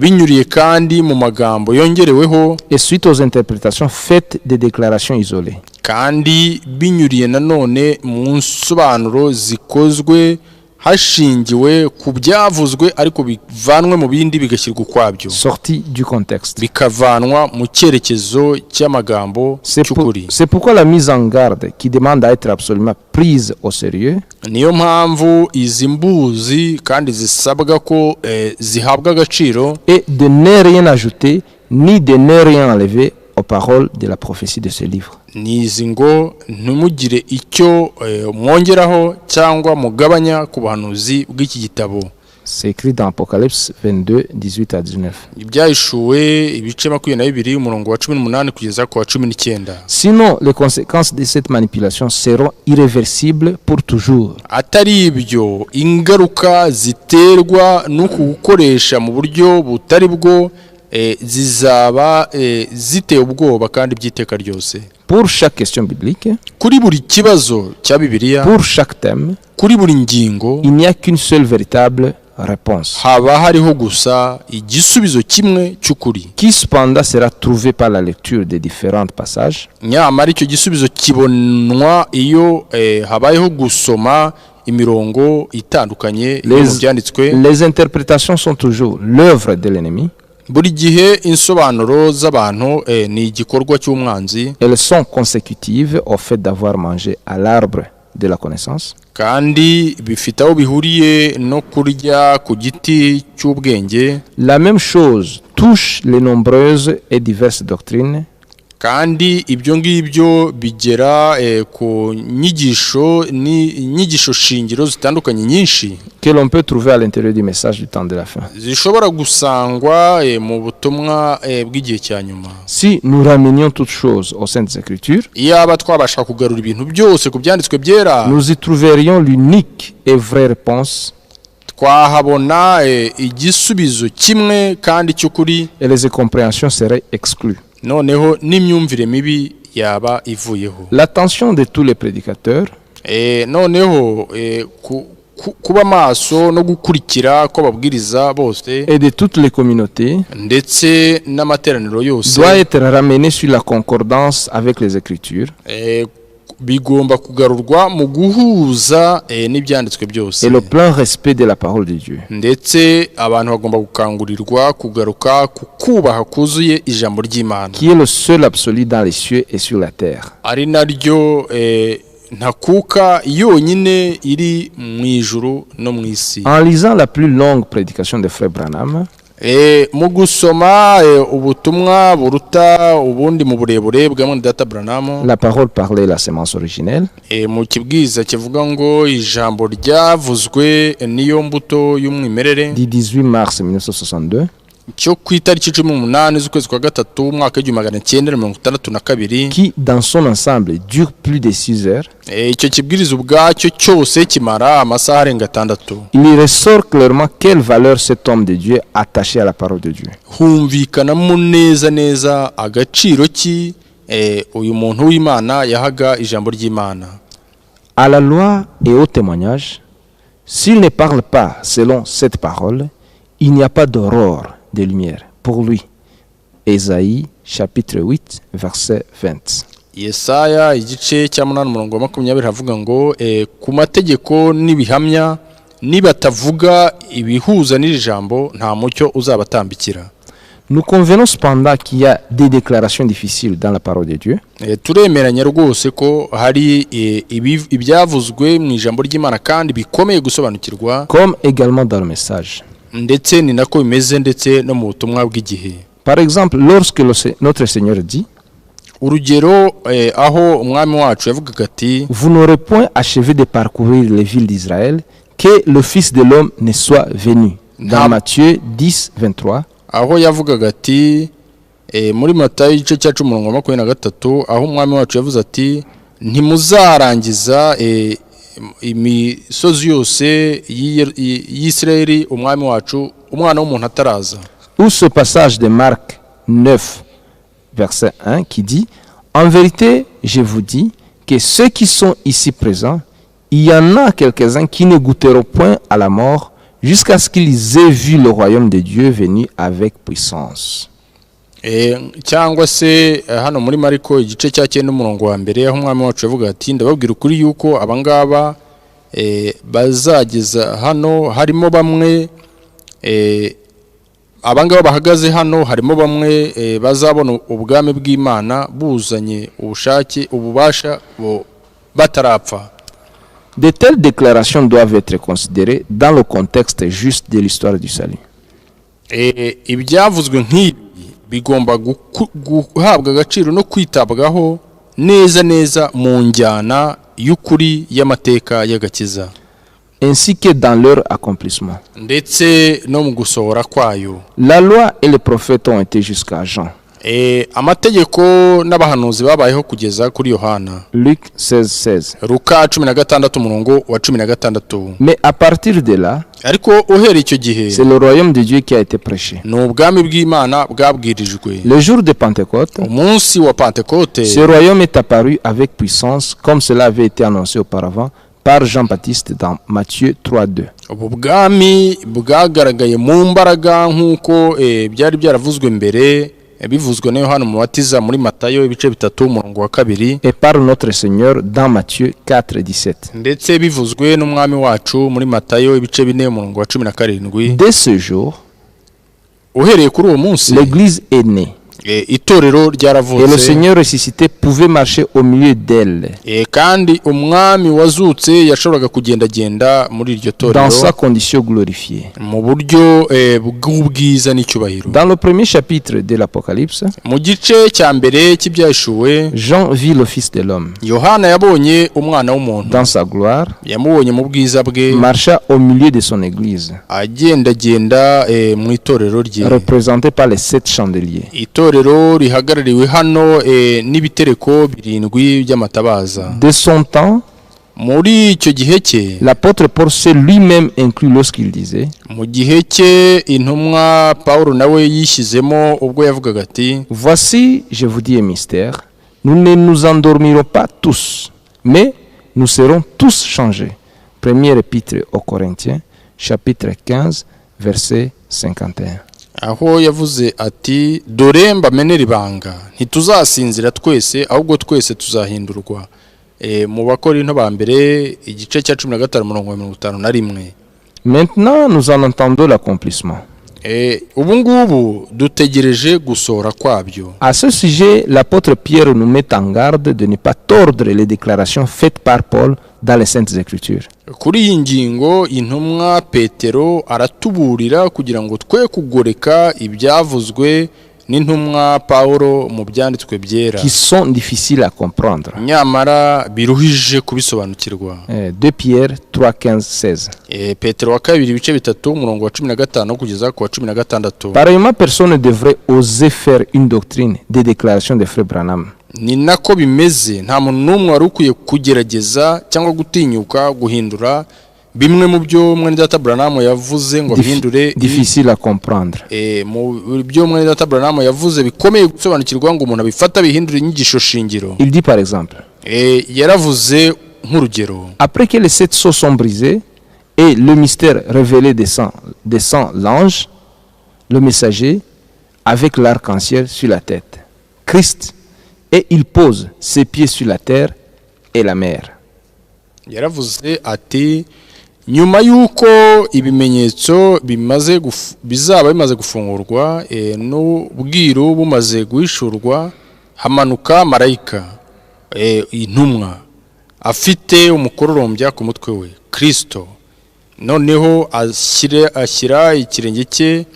binyuriye kandi mu magambo yongereweho et suite aux interprétations faites des déclarations isolées. kandi binyuriye nanone mu nsobanuro zikozwe hashingiwe ku byavuzwe ariko bivanwe mu bindi bigashyirwa ukwabyo, sorti du contexte. bikavanwa mu cyerekezo cy'amagambo cy'ukuri. C'est pourquoi la mise en garde qui demande à être absolument prise au sérieux niyo mpamvu izi mbuzi kandi zisabwa ko zihabwa agaciro et de ne rien ajouter ni de ne rien enlever aux paroles de la prophétie de ce livre. nizi ngo ntumugire icyo mwongeraho cyangwa mugabanya ku buhanuzi bw'iki gitabo. C'est écrit dans Apocalypse 22, 18 à 19. ibyahishuwe ibice 22 umurongo wa 18 kugeza ku wa 19. Sinon, les conséquences de cette manipulation seront irréversibles pour toujours. atari ibyo ingaruka ziterwa no gukoresha mu buryo butari bwo zizaba ziteye ubwoba kandi by'iteka ryose. Pour chaque question biblique, kuri buri kibazo cya Bibiliya, pour chaque thème, kuri buri ngingo, il n'y a qu'une seule véritable réponse, haba hariho gusa igisubizo kimwe cy'ukuri, qui cependant sera trouvée par la lecture des différents passages. nyamara icyo gisubizo kibonwa iyo habayeho gusoma imirongo itandukanye mu byanditswe. Les interprétations sont toujours l'œuvre de l'ennemi. buri gihe insobanuro z'abantu ni igikorwa cy'umwanzi. Elles sont consécutives au fait d'avoir mangé à l'arbre de la connaissance. kandi bifite aho bihuriye no kurya ku giti cy'ubwenge. La même chose touche les nombreuses et diverses doctrines kandi ibyo ngibyo bigera ku nyigisho shingiro zitandukanye nyinshi que l'on peut trouver à l'intérieur du message du temps de la fin. zishobora gusangwa mu butumwa bw'igihe cya nyuma. Si nous ramenions toutes choses aux Saintes Écritures, iyaba twabasha kugarura ibintu byose ku byanditswe byera, nous y trouverions l'unique et vraie réponse twahabona igisubizo kimwe kandi cy'ukuri, et les incompréhensions seraient exclues. noneho n'imyumvire mibi yaba ivuyeho. L'attention de tous les prédicateurs noneho kuba maso no gukurikira ko babwiriza bose et de toutes les communautés ndetse n'amateraniro yose doit être ramené sur la concordance avec les Écritures bigomba kugarurwa mu guhuza n'ibyanditswe byose et le plein respect de la parole de Dieu. ndetse abantu bagomba gukangurirwa kugaruka ku kubaha kuzuye ijambo ry'Imana, qui est le seul absolu dans les cieux et sur la terre. ari naryo ntakuka yonyine iri mu ijuru no mu isi. En lisant la plus longue prédication de Frère Branham, mu gusoma ubutumwa buruta ubundi mu burebure bwa Data Branham, la parole parlée, la sémence originelle, mu kibwiza kivuga ngo ijambo ryavuzwe niyo mbuto y'umwimerere, du 18 mars 1962, cyo ku itariki 18 z'ukwezi kwa gatatu umwaka w'1962, qui dans son ensemble dure plus de 6 heures. icyo kibwiriza ubwacyo cyose kimara amasaha arenga 6. Il y ressort clairement quelle valeur cet homme de Dieu attaché à la parole de Dieu. humvikanamo neza agaciro ki uyu muntu w'Imana yahaga ijambo ry'Imana. À la loi et au témoignage, s'il ne parle pas selon cette parole, il n'y a pas d'aurore de lumière pour lui. Ésaïe chapitre 8 verset 20. Yesaya igice cya 8 umurongo wa 20 havuga ngo ku mategeko n'ibihamya nibatavuga ibihuza n'iri jambo nta mucyo uzabatambikira. Nous convenons cependant qu'il y a des déclarations difficiles dans la parole de Dieu. Turemeranya rwose ko hari ibyavuzwe mu ijambo ry'Imana kandi bikomeye gusobanukirwa, comme également dans le message. Ndetse ni nako bimeze ndetse no mu butumwa bw'igihe. Par exemple, lorsque notre Seigneur dit, urugero aho umwami wacu yavugaga ati, vous n'aurez point achevé de parcourir les villes d'Israël, que le Fils de l'homme ne soit venu. Dans Matthieu 10 23. Aho yavugaga ati muri Matayo igice cya 10:23, aho umwami wacu yavuze ati ntimuzarangiza imisozi yose y'Israeli umwami wacu umwana w'umuntu ataraza. Ou ce passage de Marc 9 verset 1 qui dit, en vérité je vous dis que ceux qui sont ici présents, il y en a quelques-uns qui ne goûteront point à la mort jusqu'à ce qu'ils aient vu le royaume de Dieu venir avec puissance. Cyangwa se hano muri Mariko igice cya 9 umurongo wa mbere, aho umwami wacu yavuga ati ndababwira ukuri yuko abangaba bazageza hano harimo bamwe abangaba bahagaze hano harimo bamwe bazabona ubwami bw'Imana buzanye ubushake ububasha batarapfa. De telles déclarations doivent être considérées dans le contexte juste de l'histoire du salut. Ibyavuzwe nk'ibi bigomba guhabwa agaciro no kwitabwaho neza mu njyana y'ukuri y'amateka y'agakiza, ainsi que dans leur accomplissement. Ndetse no mu gusohora kwayo. La loi et les prophètes ont été jusqu'à Jean. Amategeko n'abahanuzi babayeho kugeza kuri Yohana. Luc 16:16. Luka 16 umurongo wa 16. Mais à partir de là, ariko uhereye icyo gihe, c'est le royaume de Dieu qui a été prêché. N'ubwami bw'Imana bwabwirijwe. Le jour de Pentecôte, umunsi wa Pentecote, ce royaume est apparu avec puissance comme cela avait été annoncé auparavant par Jean-Baptiste dans Matthieu 3:2. Ubu bwami bwagaragaye mu mbaraga nk'uko byari byaravuzwe mbere, bivuzwe na Yohana Umubatiza muri Matayo ibice 3 umurongo wa 2, et par notre Seigneur dans Matthieu 4:17. Ndetse bivuzwe n'umwami wacu muri Matayo ibice 4 umurongo wa 17. Dès ce jour, uhereye kuri uwo munsi, l'église est née. Itorero ryaravutse, et le Seigneur ressuscité pouvait marcher au milieu d'elle. Kandi umwami wazutse yashoboraga kugendagenda muri iryo torero dans sa condition glorifiée. Mu buryo bw'ubwiza n'icyubahiro. Dans le premier chapitre de l'Apocalypse, mu gice cya mbere cy'ibyashuwe, Jean vit le Fils de l'homme. Yohana yabonye umwana w'umuntu dans sa gloire, yamubonye mu bwiza bwe, marcha au milieu de son église, agendagenda mu itorero rye, représenté par les 7 chandeliers. Itorero rihagarariwe hano n'ibitereko 7 by'amatabaza. De son temps, muri icyo gihe cye, l'apôtre Paul s'est lui-même inclus lorsqu'il disait, mu gihe cye intumwa Paulo nawe yishyizemo ubwo yavugaga ati, voici je vous dis un mystère, nous ne nous endormirons pas tous, mais nous serons tous changés. Première épître aux Corinthiens, chapitre 15, verset 51. Aho yavuze ati, dore mbamenera ibanga, ntituzasinzira twese ahubwo twese tuzahindurwa. Mu Bakorinto ba mbere igice cya 15 umurongo wa 51. Maintenant nous en entendons l'accomplissement. Ubu ngubu dutegereje gusohora kwabyo. À ce sujet, l'apôtre Pierre nous met en garde de ne pas tordre les déclarations faites par Paul dans les Saintes Écritures. Kuri iyi ngingo intumwa Petero aratuburira kugira ngo twe kugoreka ibyavuzwe n'intumwa Paulo mu byanditswe byera, qui sont difficiles à comprendre. Nyamara biruhije kubisobanukirwa. 2 Pierre 3:15-16. Petero wa 2 ibice 3 umurongo wa 15 kugeza ku wa 16. Pareillement, personne ne devrait oser faire une doctrine des déclarations de Frère Branham. Ni nako bimeze, nta muntu n'umwe wari ukwiye kugerageza cyangwa gutinyuka guhindura bimwe mu byo mwene data Branham yavuze ngo bihindure difficile à comprendre. mu byo mwene data Branham yavuze bikomeye gusobanukirwa ngo umuntu abifata bihindure inyigisho shingiro. Il dit par exemple, Yaravuze nk'urugero, après que les 7 sceaux sont brisés et le mystère révélé descend l'ange, le messager, avec l'arc-en-ciel sur la tête, Christ, et il pose ses pieds sur la terre et la mer. yaravuze ati nyuma y'uko ibimenyetso bizaba bimaze gufungurwa n'ubwiru bumaze guhishurwa, hamanuka marayika intumwa afite umukororombya ku mutwe we, Kristo, noneho ashyira ikirenge cye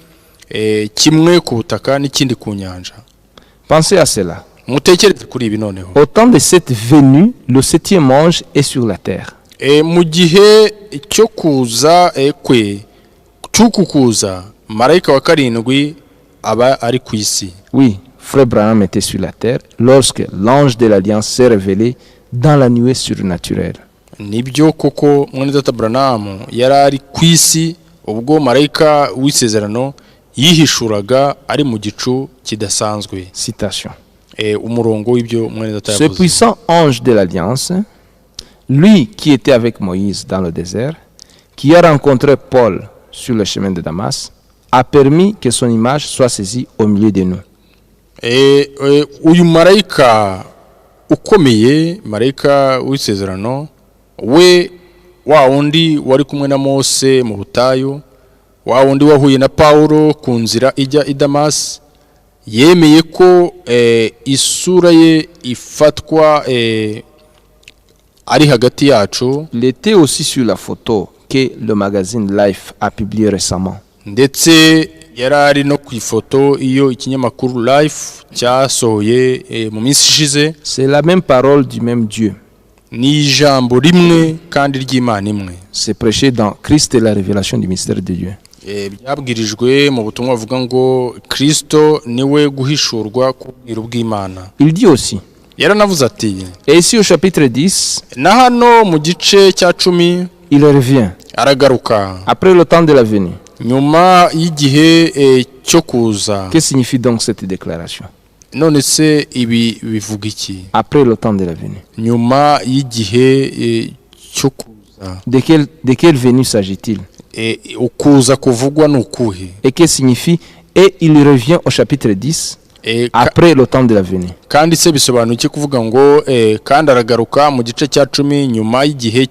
kimwe ku butaka n'ikindi ku nyanja. Pensez à cela. Mutekereze kuri ibi noneho. Au temps de cette venue, le 7e ange est sur la terre. Mu gihe cyo kuza cy'uku kuza, marayika wa karindwi aba ari ku isi. Oui, frère Branham était sur la terre lorsque l'ange de l'Alliance s'est révélé dans la nuée surnaturelle. Nibyo koko mwene data Branham yari ari ku isi ubwo marayika w'isezerano yihishuraga ari mu gicu kidasanzwe. Citation. Umurongo w'ibyo mwene data Ce yavuze. puissant ange de l'Alliance, lui qui était avec Moïse dans le désert, qui a rencontré Paul sur le chemin de Damas, a permis que son image soit saisie au milieu de nous. Uyu marayika ukomeye, marayika w'isezerano, we wa wundi wari kumwe na Mose mu butayu, wa wundi wahuye na Paulo ku nzira ijya i Damas, yemeye ko isura ye ifatwa ari hagati yacu. Il était aussi sur la photo que le magazine Life a publié récemment. Ndetse yari ari no ku ifoto iyo ikinyamakuru Life cyasohoye mu minsi ishize. C'est la même parole du même Dieu. Ni ijambo rimwe kandi ry'Imana imwe. C'est prêché dans Christ et la révélation du mystère de Dieu. Byabwirijwe mu butumwa buvuga ngo Kristo niwe guhishurwa kubwira bw'Imana. Il dit aussi, yaranavuze ati, et ici au chapitre 10, na hano mu gice cya 10 il revient aragaruka après le temps de la venue. nyuma y'igihe cyo kuza. Que signifie donc cette déclaration? None se ibi bivuga iki? Après le temps de la venue. Nyuma y'igihe cyo kuza. De quelle venue s'agit-il? Ukuza kuvugwa n'ukuhe? Et que signifie et il revient au chapitre 10 après le temps de la venue? Kandi se bisobanuye iki kuvuga ngo kandi aragaruka mu gice cya 10 nyuma y'igihe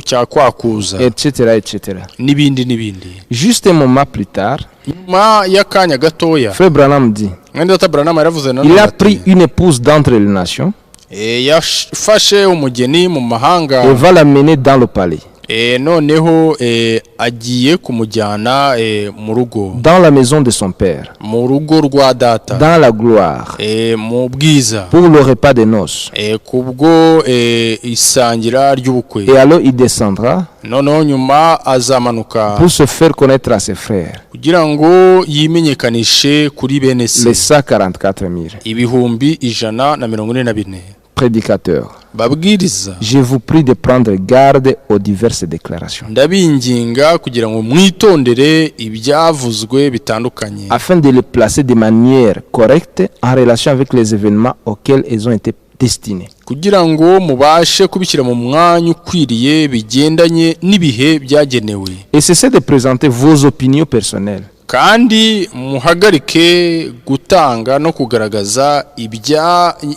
cya kwakuza, etc. n'ibindi. Juste un moment plus tard, nyuma y'akanya gatoya, frère Branham dit, mwene data Branham yaravuze none, il a pris une épouse d'entre les nations yafashe umugeni mu mahanga et va l'amener dans le palais, noneho agiye kumujyana mu rugo, dans la maison de son père, mu rugo rwa data, dans la gloire, mu bwiza, pour le repas de noces. kubwo isangira ry'ubukwe. Et alors il descendra noneho nyuma azamanuka pour se faire connaître à ses frères, kugira ngo yimenyekanishe kuri bene se, les 144 000 ibihumbi 144 prédicateurs. babwiriza. Je vous prie de prendre garde aux diverses déclarations, Ndabinginga kugira ngo mwitondere ibyavuzwe bitandukanye, afin de les placer de manière correcte en relation avec les événements auxquels ils ont été destinés. kugira ngo mubashe kubishyira mu mwanya ukwiriye bigendanye n'ibihe byagenewe, Et cessez de présenter vos opinions personnelles. kandi muhagarike gutanga no kugaragaza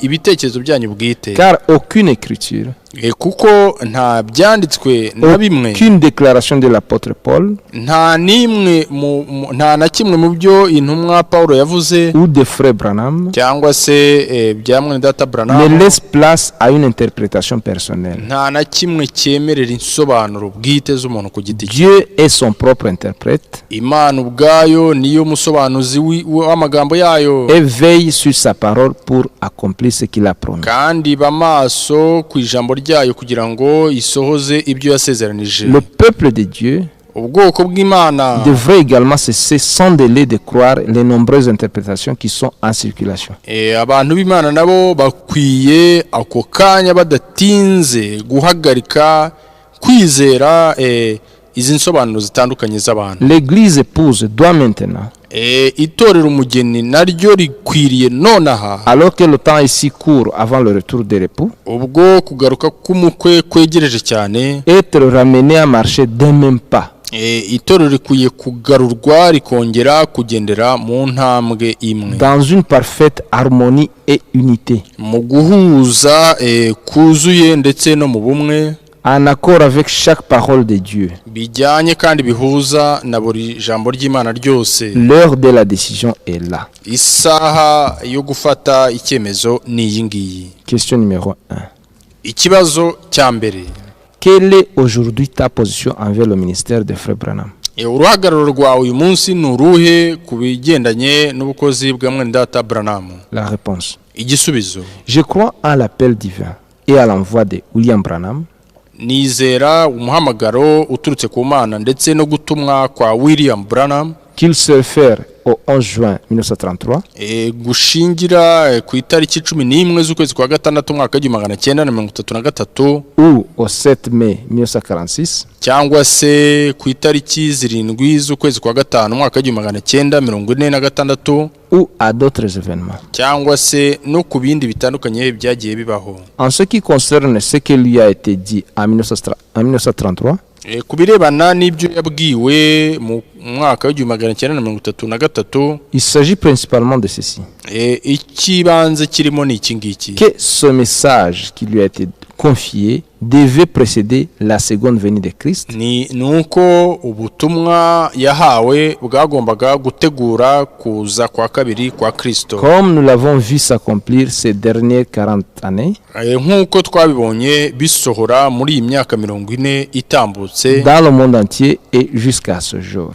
ibitekerezo byanyu bwite, Car aucune écriture, kuko nta byanditswe na bimwe, aucune déclaration de l'apôtre Paul nta na kimwe mu byo intumwa Paulo yavuze ou de frère Branham cyangwa se bya mwene data ne Branham, laisse place à une interprétation personnelle. nta na kimwe cyemerera insobanuro bwite z'umuntu ku giti cye. Dieu est son propre interprète Imana ubwayo niyo musobanuzi w'amagambo yayo, et veille sur sa parole pour accomplir ce qu'il a promis. kandi bamaso ku ijambo ryayo kugira ngo isohoze ibyo yasezeranije. Le peuple de Dieu ubwoko bw'Imana devrait également cesser sans délai de croire les nombreuses interprétations qui sont en circulation. abantu b'Imana nabo bakwiye ako kanya badatinze guhagarika kwizera izi nsobanuro zitandukanye z'abantu. L'église épouse doit maintenant, Itorero umugeni naryo rikwiriye nonaha, alors que le temps est si court avant le retour de l'époux, ubwo kugaruka k'umukwe kwegereje cyane, être ramené à marcher d'un même pas. itorero rikwiye kugarurwa rikongera kugendera mu ntambwe imwe, dans une parfaite harmonie et unité, mu guhuza kuzuye ndetse no mu bumwe, en accord avec chaque parole de Dieu. bijyanye kandi bihuza na buri jambo ry'Imana ryose. L'heure de la décision est là. Isaha yo gufata icyemezo ni iyi ngiyi. Question numéro 1. Ikibazo cya mbere: Quelle est aujourd'hui ta position envers le ministère de Frère Branham? uruhagararo rwawe uyu munsi ni uruhe ku bigendanye n'ubukozi bwa mwene data Branham? La réponse: Igisubizo: je crois à l'appel divin et à l'envoi de William Branham. Nizera umuhamagaro uturutse ku Mana ndetse no gutumwa kwa William Branham, qu'il se réfère au 11 juin 1933, gushingira ku itariki 11 z'ukwezi kwa gatandatu mwaka w'1933, ou au 7 mai 1946, cyangwa se ku itariki 7 z'ukwezi kwa gatanu mwaka w'1946, ou à d'autres événements. cyangwa se no ku bindi bitandukanye byagiye bibaho. En ce qui concerne ce qui lui a été dit en 1933, ku birebana n'ibyo yabwiwe mu mwaka w'1933, il s'agit principalement de ceci: ikibanze kirimo ni iki ngiki: que ce message qui lui a été confié devait précéder la seconde venue de Christ, ni uko ubutumwa yahawe bwagombaga gutegura kuza kwa kabiri kwa Kristo, comme nous l'avons vu s'accomplir ces dernières 40 années, nk'uko twabibonye bisohora muri iyi myaka 40 itambutse dans le monde entier et jusqu'à ce jour.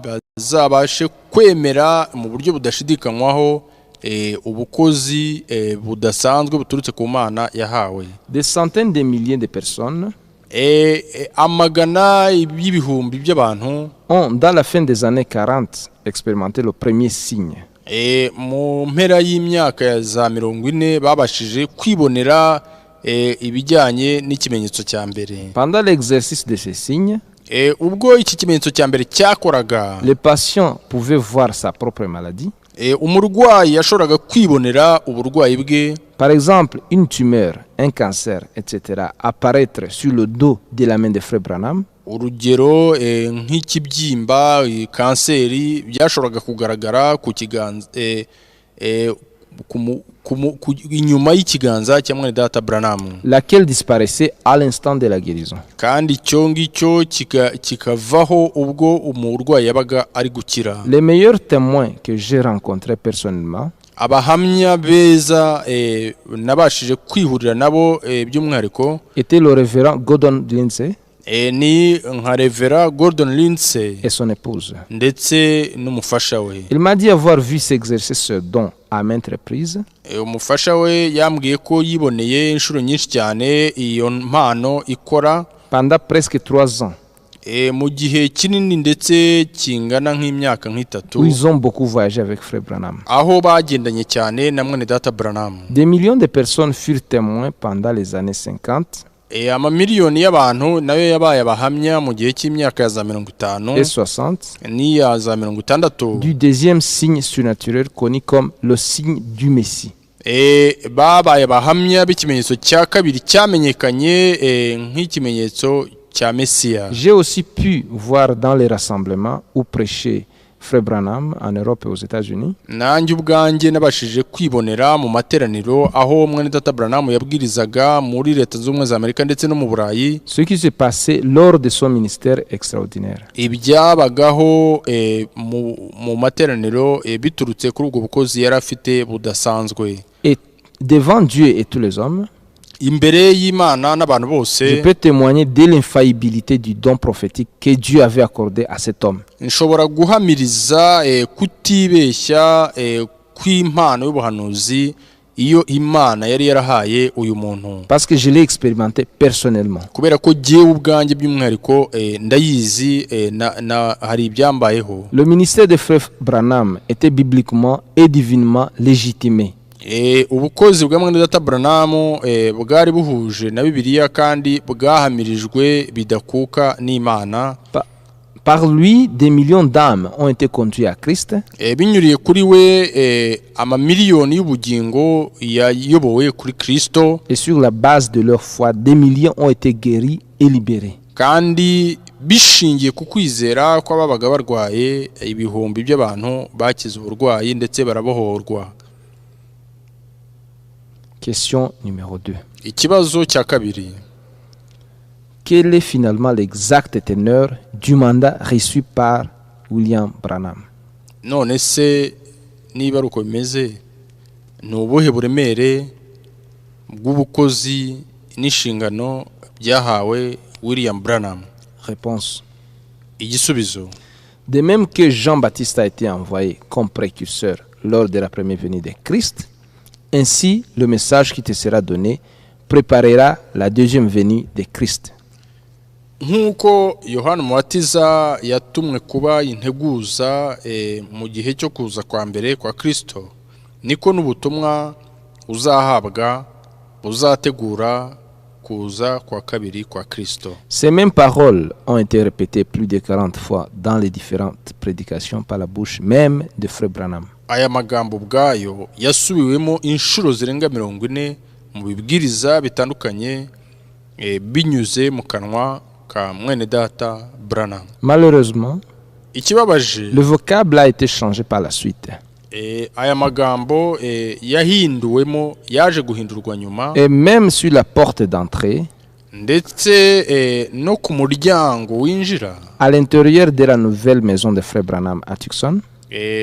bazabashe kwemera mu buryo budashidikanywaho ubukozi budasanzwe buturutse ku Mana yahawe. Des centaines de milliers de personnes amagana y'ibihumbi by'abantu ont, dans la fin des années 40, expérimenté le premier signe. Mu mpera y'imyaka ya za 40 babashije kwibonera ibijyanye n'ikimenyetso cya mbere. Pendant l'exercice de ces signes, ubwo iki kimenyetso cya mbere cyakoraga, le patient pouvait voir sa propre maladie. Umurwayi yashoboraga kwibonera uburwayi bwe. Par exemple, une tumeur, un cancer, etc. apparaître sur le dos de la main de Frère Branham. urugero nk'ikibyimba kanseri byashoboraga kugaragara ku kiganza inyuma y'ikiganza cya mwene data Branham, laquelle disparaissait à l'instant de la guérison. kandi icyo ngicyo kikavaho ubwo umurwayi yabaga ari gukira. Les meilleurs témoins que j'ai rencontrés personnellement abahamya beza nabashije kwihurira nabo by'umwihariko était le révérend Gordon Lindsay ni nka Revera Gordon Lindsay et son épouse. ndetse n'umufasha we. Il m'a dit avoir vu s'exercer ce don à maintes reprises Umufasha we yambwiye ko yiboneye inshuro nyinshi cyane iyo mpano ikora pendant presque 3 ans, mu gihe kinini ndetse kingana nk'imyaka où nk'itatu, ils ont beaucoup voyagé avec Frère Branham. aho bagendanye cyane na mwene data Branham. Des millions de personnes furent témoins pendant les années 50 amamiliyoni y'abantu nayo yabaye abahamya mu gihe cy'imyaka ya za 50 et 60 n'iya za 60 du deuxième signe surnaturel connu comme le signe du Messie. babaye abahamya b'ikimenyetso cya kabiri cyamenyekanye nk'ikimenyetso cya Mesiya. J'ai aussi pu voir dans les rassemblements où prêchait Frère Branham en Europe et aux États-Unis nanjye ubwanjye nabashije kwibonera mu materaniro aho mwene data Branham yabwirizaga muri Leta z'Ubumwe za Amerika ndetse no mu Burayi ce qui se passait lors de son ministère extraordinaire. ibyabagaho mu materaniro biturutse kuri ubwo bukozi yari afite budasanzwe. Et devant Dieu et tous les hommes, imbere y'Imana n'abantu bose je peux témoigner de l'infaillibilité du don prophétique que Dieu avait accordé à cet homme. nshobora guhamiriza kutibeshya kw'impano y'ubuhanuzi iyo Imana yari yarahaye uyu muntu, Parce que je l'ai expérimenté personnellement. kubera ko jyewe ubwanjye by'umwihariko ndayizi hari ibyambayeho. Le ministère de Frère Branham était bibliquement et divinement légitimé. Ubukozi bwa mwene data Branham bwari buhuje na Bibiliya kandi bwahamirijwe bidakuka n'Imana. Par lui, des millions d'âmes ont été conduites à Christ. Binyuriye kuri we amamiliyoni y'ubugingo yayobowe kuri Kristo, Et sur la base de leur foi, des millions ont été guéris et libérés. kandi bishingiye ku kwizera kw'ababaga barwaye ibihumbi by'abantu bakize uburwayi ndetse barabohorwa. Question numéro 2. Ikibazo cya kabiri: Quel est finalement l'exact teneur du mandat reçu par William Branham? none se niba ari uko bimeze, ni ubuhe buremere bw'ubukozi n'inshingano byahawe William Branham? Réponse. Igisubizo: De même que Jean-Baptiste a été envoyé comme précurseur lors de la première venue de Christ, ainsi le message qui te sera donné préparera la deuxième venue de Christ. nk'uko Yohana Umubatiza yatumwe kuba integuza mu gihe cyo kuza kwa mbere kwa Kristo, niko n'ubutumwa uzahabwa buzategura kuza kwa kabiri kwa Kristo. Ces mêmes paroles ont été répétées plus de 40 fois dans les différentes prédications par la bouche même de Frère Branham. Aya magambo ubwayo yasubiwemo inshuro zirenga 40 mu bibwiriza bitandukanye binyuze mu kanwa ka mwene data Branham. Malheureusement, Ikibabaje, le vocable a été changé par la suite. aya magambo yahinduwemo, yaje guhindurwa nyuma, Et même sur la porte d'entrée, ndetse no ku muryango winjira, à l'intérieur de la nouvelle maison de Frère Branham à Tucson,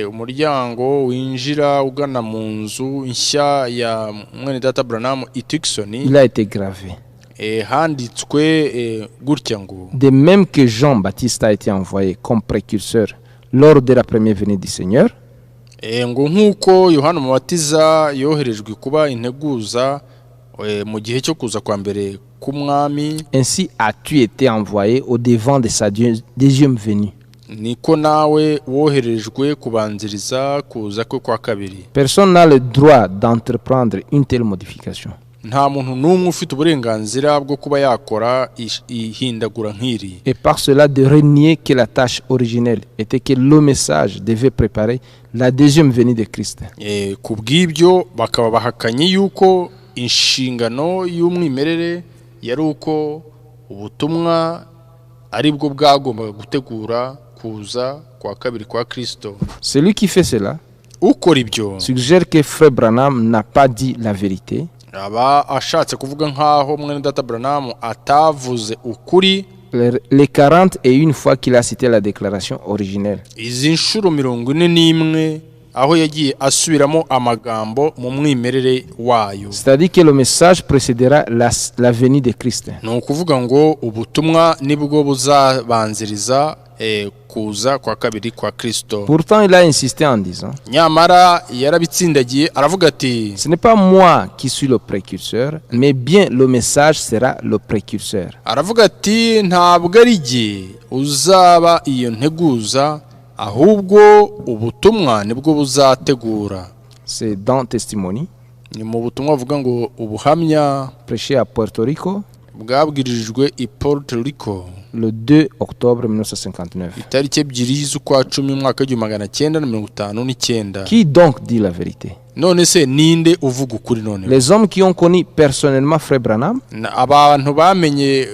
umuryango winjira ugana mu nzu nshya ya mwene data Branham i Tucson, il a été gravé. handitswe gutya ngo: De même que Jean-Baptiste a été envoyé comme précurseur lors de la première venue du Seigneur, ngo nk'uko Yohana Umubatiza yoherejwe kuba integuza mu gihe cyo kuza kwa mbere k'umwami, ainsi as-tu été envoyé au devant de sa deuxième venue. niko nawe woherejwe kubanziriza kuza kwe kwa kabiri. Personne n'a le droit d'entreprendre une telle modification. Nta muntu n'umwe ufite uburenganzira bwo kuba yakora ihindagura nk'iri, Et par cela de renier que la tâche originelle était que le message devait préparer la deuxième venue de Christ. ku bw'ibyo bakaba bahakanye yuko inshingano y'umwimerere yari uko ubutumwa aribwo bwagombaga gutegura kuza kwa kabiri kwa Kristo. Celui qui fait cela Ukora ibyo suggère que Frère Branham n'a pas dit la vérité aba ashatse kuvuga nkaho mwene data Branham atavuze ukuri les 41 fois qu'il a cité la déclaration originelle. izi nshuro 41 aho yagiye asubiramo amagambo mu mwimerere wayo. C'est-à-dire que le message précédera la venue de Christ. Ni ukuvuga ngo ubutumwa nibwo buzabanziriza kuza kwa kabiri kwa Kristo. Pourtant, il a insisté en disant, nyamara yarabitsindagiye aravuga ati, ce n'est pas moi qui suis le précurseur, mais bien le message sera le précurseur. aravuga ati ntabwo ari jye uzaba iyo nteguza, ahubwo ubutumwa nibwo buzategura. C'est dans Testimony, ni mu butumwa buvuga ngo ubuhamya prêché à Puerto Rico bwabwirijwe i Puerto Rico le 2 octobre 1959. itariki 2 z'ukwa 10 mwaka w'1959. Qui donc dit la vérité? none se ninde uvuga ukuri none? Les hommes qui ont connu personnellement Frère Branham abantu bamenye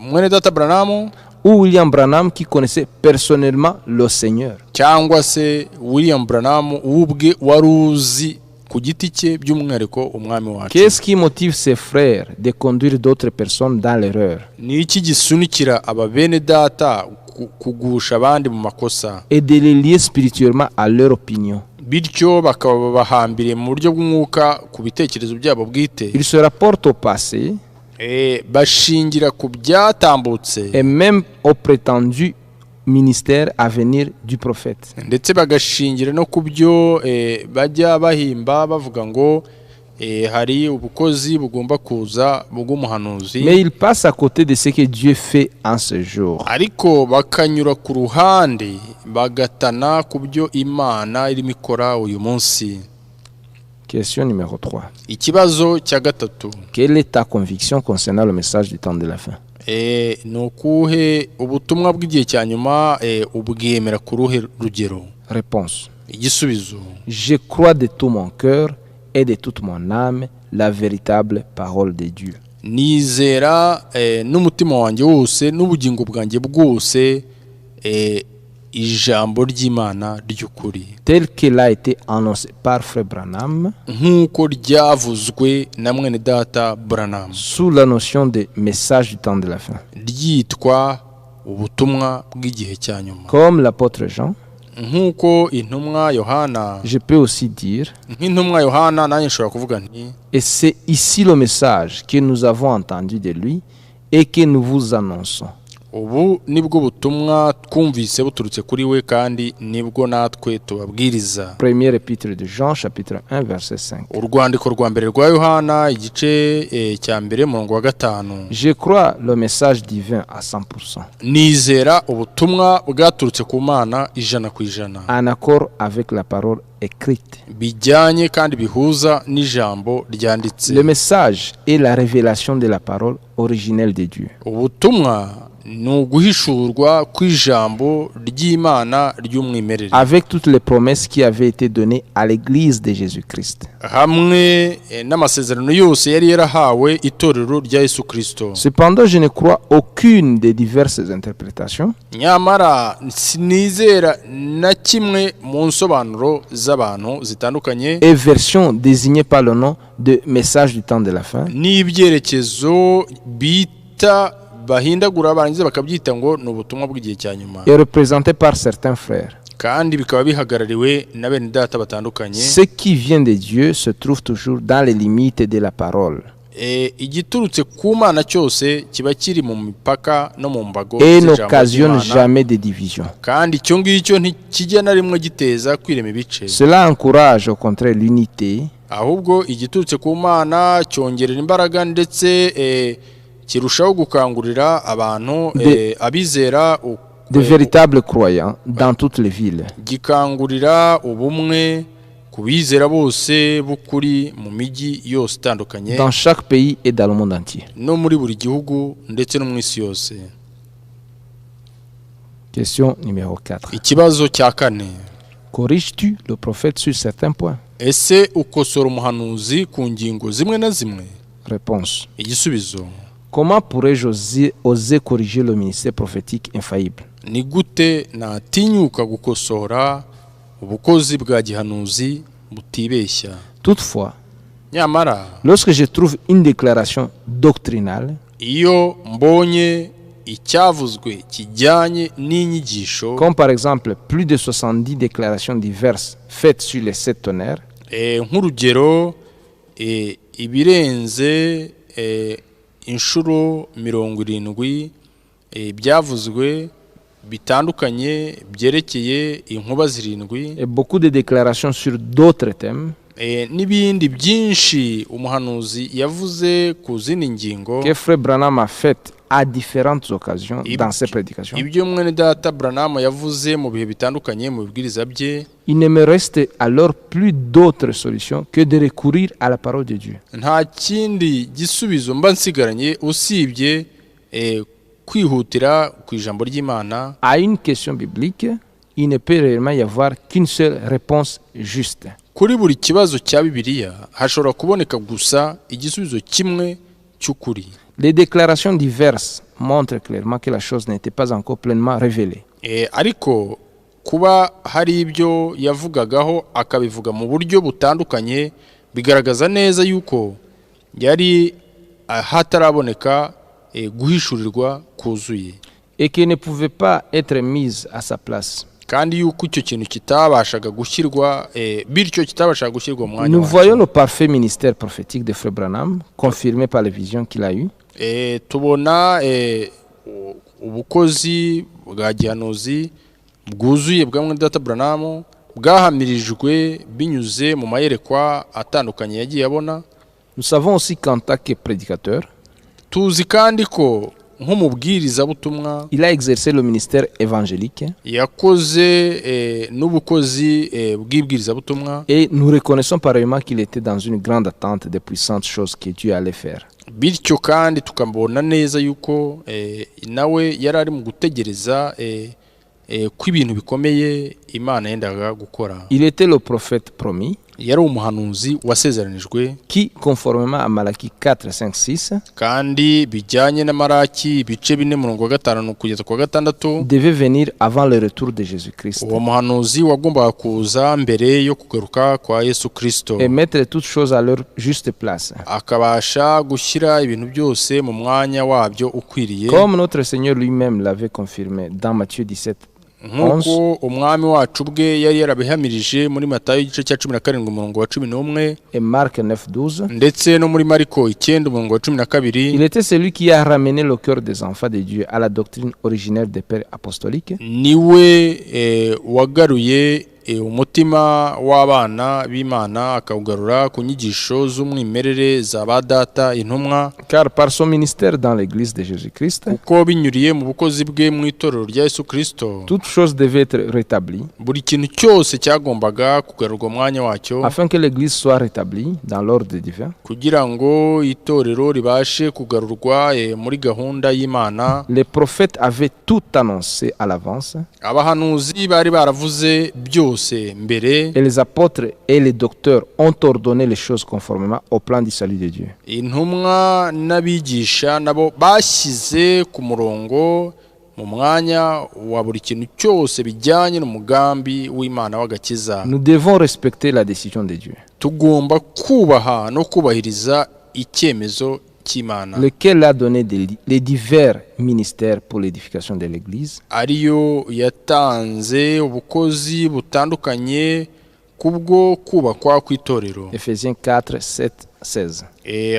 mwene data Branham, ou William Branham qui connaissait personnellement le Seigneur? cyangwa se William Branham ubwe waruzi ku giti cye by'umwihariko umwami wacu? Qu'est-ce qui motive ses frères de conduire d'autres personnes dans l'erreur ni iki gisunikira ababene data kugusha abandi mu makosa et de les lier spirituellement à leur opinion? bityo bakaba bahambiriye mu buryo bw'umwuka ku bitekerezo byabo bwite? Ils se rapportent au passé bashingira ku byatambutse et même au prétendu ministère à venir du prophète. ndetse bagashingira no ku byo bajya bahimba bavuga ngo hari ubukozi bugomba kuza bw'umuhanuzi. Mais ils passent à côté de ce que Dieu fait en ce jour. ariko bakanyura ku ruhande bagatana ku byo Imana irimo ikora uyu munsi. Question numéro 3. Ikibazo cya gatatu, Quelle est ta conviction concernant le message du temps de la fin? ni ukuhe ubutumwa bw'igihe cya nyuma ubwemera ku ruhe rugero? Réponse. Igisubizo, Je crois de tout mon cœur et de toute mon âme la véritable parole de Dieu. nizera n'umutima wanjye wose n'ubugingo bwanjye bwose ijambo ry'Imana ry'ukuri, Tel qu'elle a été annoncée par Frère Branham nk'uko ryavuzwe na mwene data Branham, sous la notion de message du temps de la fin. ryitwa ubutumwa bw'igihe cya nyuma. Comme l'apôtre Jean, nk'uko intumwa Yohana, je peux aussi dire, nk'intumwa Yohana nanjye nshobora kuvuga nti, et c'est ici le message que nous avons entendu de lui et que nous vous annonçons. ubu nibwo butumwa twumvise buturutse kuri we kandi nibwo natwe tubabwiriza. Première épître de Jean, chapitre 1, verset 5. urwandiko rwa mbere rwa Yohana igice cya mbere murongo wa 5. Je crois le message divin à 100%, nizera ubutumwa bwaturutse ku Mana 100%, en accord avec la parole écrite. bijyanye kandi bihuza n'ijambo ryanditse. Le message est la révélation de la parole originelle de Dieu. ubutumwa ni uguhishurwa kw'ijambo ry'Imana ry'umwimerere, Avec toutes les promesses qui avaient été données à l'église de Jésus-Christ. hamwe n'amasezerano yose yari yarahawe itorero rya Yesu Kristo. Cependant, je ne crois aucune des diverses interprétations nyamara sinizera na kimwe mu nsobanuro z'abantu zitandukanye et versions désignées par le nom de message du temps de la fin n'ibyerekezo bita bahindagura barangiza bakabyita ngo ni ubutumwa bw'igihe cya nyuma, et représentées par certains frères. kandi bikaba bihagarariwe na bene data batandukanye. Ce qui vient de Dieu se trouve toujours dans les limites de la parole igiturutse ku Mana cyose kiba kiri mu mipaka no mu mbago et z'ijambo n'occasionne ry'Imana, jamais de division. kandi icyo ngicyo ntikijya na rimwe giteza kwirema ibice, Cela encourage au contraire l'unité ahubwo igiturutse ku Mana cyongerera imbaraga ndetse kirushaho gukangurira abantu abizera de véritables croyants dans toutes les villes. gikangurira ubumwe ku bizera bose b'ukuri mu mijyi yose itandukanye, Dans chaque pays et dans le monde entier. no muri buri gihugu ndetse no mu isi yose. Question numéro 4. Ikibazo cya 4, Corriges-tu le prophète sur certains points? ese ukosora umuhanuzi ku ngingo zimwe na zimwe? Réponse. Igisubizo, Comment pourrais-je oser corriger le ministère prophétique infaillible? ni gute natinyuka gukosora ubukozi bwa gihanuzi butibeshya? Toutefois, nyamara lorsque je trouve une déclaration doctrinale iyo mbonye icyavuzwe kijyanye n'inyigisho, comme par exemple plus de 70 déclarations diverses faites sur les 7 tonnerres, nk'urugero ibirenze inshuro 70 byavuzwe bitandukanye byerekeye inkuba zirindwi, et beaucoup de déclarations sur d'autres thèmes, n'ibindi byinshi umuhanuzi yavuze ku zindi ngingo que Frère Branham a fait à différentes occasions dans ses prédications, ibyo mwene data Branham yavuze mu bihe bitandukanye mu bibwiriza bye, il ne me reste alors plus d'autre solution que de recourir à la parole de Dieu. nta kindi gisubizo mba nsigaranye usibye kwihutira ku ijambo ry'Imana. À une question biblique, il ne peut réellement y avoir qu'une seule réponse juste. Kuri buri kibazo cya Bibiliya hashobora kuboneka gusa igisubizo kimwe cy'ukuri. Les déclarations diverses montrent clairement que la chose n'était pas encore pleinement révélée. Ariko kuba hari ibyo yavugagaho akabivuga mu buryo butandukanye bigaragaza neza yuko yari hataraboneka guhishurirwa kuzuye, et qui ne pouvait pas être mise à sa place. kandi yuko icyo kintu kitabashaga gushyirwa bityo kitabashaga gushyirwa mu mwanya Nous wacu. voyons le parfait ministère prophétique de Frère Branham, confirmé par les visions qu'il a eues. Tubona ubukozi bwa gihanuzi bwuzuye bwa mwene data Branham bwahamirijwe binyuze mu mayerekwa atandukanye yagiye abona. Nous savons aussi qu'en tant que prédicateur, tuzi kandi ko nk'umubwiriza butumwa il a exercé le ministère évangélique, yakoze n'ubukozi bw'ibwiriza butumwa, et nous reconnaissons pareillement qu'il était dans une grande attente des puissantes choses que Dieu allait faire. bityo kandi tukabona neza yuko nawe yari ari mu gutegereza ko ibintu bikomeye Imana yendaga gukora. Il était le prophète promis yari umuhanuzi wasezeranijwe, qui, conformément à Malaki 4, 5, 6, kandi bijyanye na Maraki ibice 4:5 kugeza kwa 6, devait venir avant le retour de Jésus-Christ uwo muhanuzi wagombaga kuza mbere yo kugaruka kwa Yesu Kristo, et mettre toutes choses à leur juste place. akabasha gushyira ibintu byose mu mwanya wabyo ukwiriye, Comme notre Seigneur lui-même l'avait confirmé dans Matthieu 17, nk'uko umwami wacu bwe yari yarabihamirije muri Matayo igice cya 17:11 et Marc 9, 12. ndetse no muri Mariko 9:12. Il était celui qui a ramené le cœur des enfants de Dieu à la doctrine originaire des pères apostoliques, niwe wagaruye umutima w'abana b'Imana akawugarura ku nyigisho z'umwimerere za ba data intumwa, car par son ministère dans l'église de Jésus-Christ, kuko binyuriye mu bukozi bwe mu itorero rya Yesu Kristo toute chose devait être rétablie buri kintu cyose cyagombaga kugarurwa mwanya wacyo, afin que l'église soit rétablie dans l'ordre divin. kugira ngo itorero ribashe kugarurwa muri gahunda y'Imana. Les prophètes avaient tout annoncé à l'avance, Abahanuzi bari baravuze byose mbere, et les apôtres et les docteurs ont ordonné les choses conformément au plan du salut de Dieu. intumwa n'abigisha nabo bashyize ku murongo mu mwanya wa buri kintu cyose bijyanye n'umugambi w'Imana w'agakiza. Nous devons respecter la décision de Dieu, Tugomba kubaha no kubahiriza icyemezo cy'Imana, lequel a donné les divers ministères pour l'édification de l'église, ariyo yatanze ubukozi butandukanye kubwo kubakwa kw'itorero. Ephésiens 4, 7, 16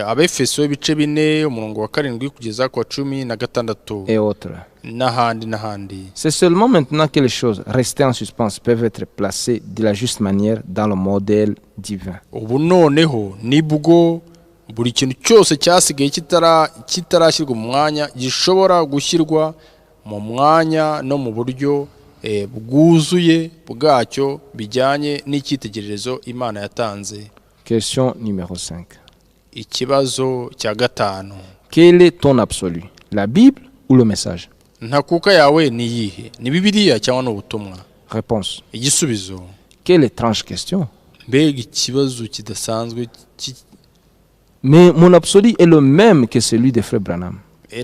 Abefeso ibice 4:7 kugeza kwa 16 et autres. n'ahandi. C'est seulement maintenant que les choses restées en suspens peuvent être placées de la juste manière dans le modèle divin. Ubu noneho nibwo buri kintu cyose cyasigaye kitarashyirwa mu mwanya gishobora gushyirwa mu mwanya no mu buryo bwuzuye bwacyo bijyanye n'icyitegererezo Imana yatanze. Question numéro 5. Ikibazo cya 5: Quel est ton absolu? La Bible ou le message? ntakuka yawe ni iyihe? Ni Bibiliya cyangwa n'ubutumwa? Réponse. Igisubizo: Quelle étrange question. mbega ikibazo kidasanzwe Mais mon absolu est le même que celui de Frère Branham.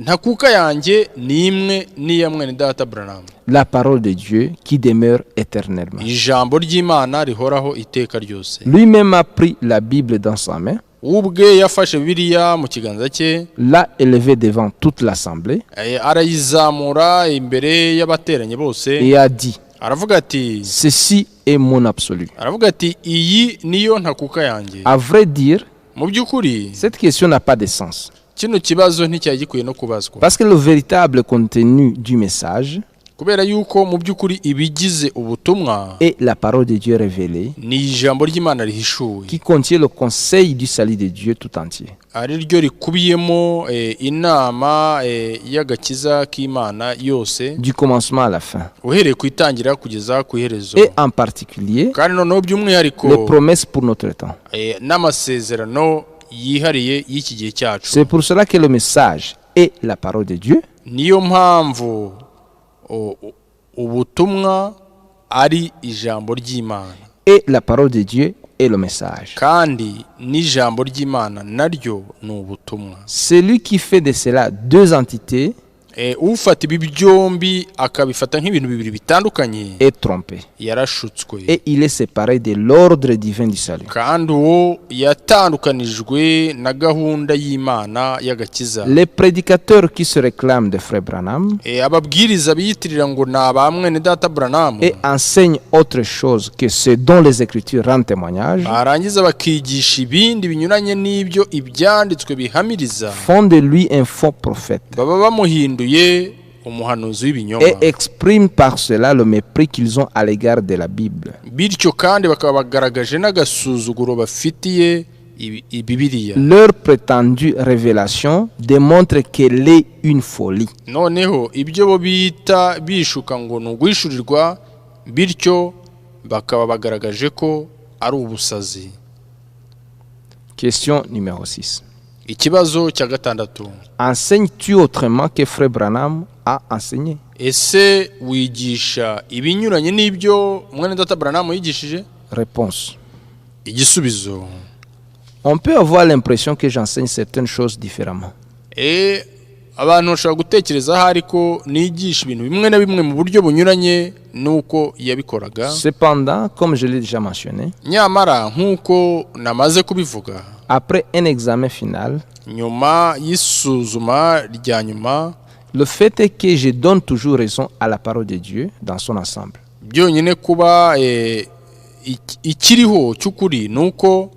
ntakuka yanjye ni imwe n'iya mwene data Branham. La parole de Dieu qui demeure éternellement. Ijambo ry'Imana rihoraho iteka ryose. Lui-même a pris la Bible dans sa main, ubwe yafashe Bibiliya mu kiganza cye, l'a élevée devant toute l'assemblée arayizamura imbere y'abateranye bose, et a dit, aravuga ati ceci est mon absolu. aravuga ati iyi niyo ntakuka yanjye. À vrai dire, mu by'ukuri cette question n'a pas de sens. kino kibazo nticyari gikwiye no kubazwa, Parce que le véritable contenu du message kubera yuko mu by'ukuri ibigize ubutumwa est la parole de Dieu révélée ni ijambo ry'Imana rihishuwe, qui contient le conseil du salut de Dieu tout entier. ari ryo rikubiyemo inama y'agakiza k'Imana yose, Du commencement à la fin. uhereye ku itangira kugeza ku iherezo, Et en particulier, kandi noneho by'umwihariko les promesses pour notre temps. n'amasezerano yihariye y'iki gihe cyacu. C'est pour cela que le message est la parole de Dieu niyo mpamvu ubutumwa ari ijambo ry'Imana, et la parole de Dieu est le message. kandi n'ijambo ry'Imana naryo ni ubutumwa. Celui qui fait de cela deux entités ufata ibi byombi akabifata nk'ibintu bibiri bitandukanye est trompé. yarashutswe, Et il est séparé de l'ordre divin du salut. kandi uwo yatandukanijwe na gahunda y'Imana y'agakiza. Les prédicateurs qui se réclament de Frère Branham ababwiriza biyitirira ngo ni aba mwene data Branham et enseignent autre chose que ce dont les Écritures rendent témoignage, barangiza bakigisha ibindi binyuranye n'ibyo ibyanditswe bihamiriza, font de lui un faux prophète baba bamuhinduye umuhanuzi w'ibinyoma, et expriment par cela le mépris qu'ils ont à l'égard de la Bible. bityo kandi bakaba bagaragaje n'agasuzuguro bafitiye Bibiliya. Leur prétendue révélation démontre qu'elle est une folie. Noneho ibyo bo bita bishuka ngo ni ugwishurirwa, bityo bakaba bagaragaje ko ari ubusazi. Question numéro 6. Ikibazo cya gatandatu, Enseignes-tu autrement que Frère Branham a enseigné? ese wigisha ibinyuranye n'ibyo mwene data Branham yigishije? Réponse. Igisubizo, On peut avoir l'impression que j'enseigne certaines choses différemment. abantu bashobora gutekereza ahari ko nigisha ibintu bimwe na bimwe mu buryo bunyuranye nuko yabikoraga. Cependant, comme je l'ai déjà mentionné, nyamara nk'uko namaze kubivuga, après un examen final, nyuma y'isuzuma rya nyuma, le fait est que je donne toujours raison à la parole de Dieu dans son ensemble. byonyine kuba ikiriho cy'ukuri nuko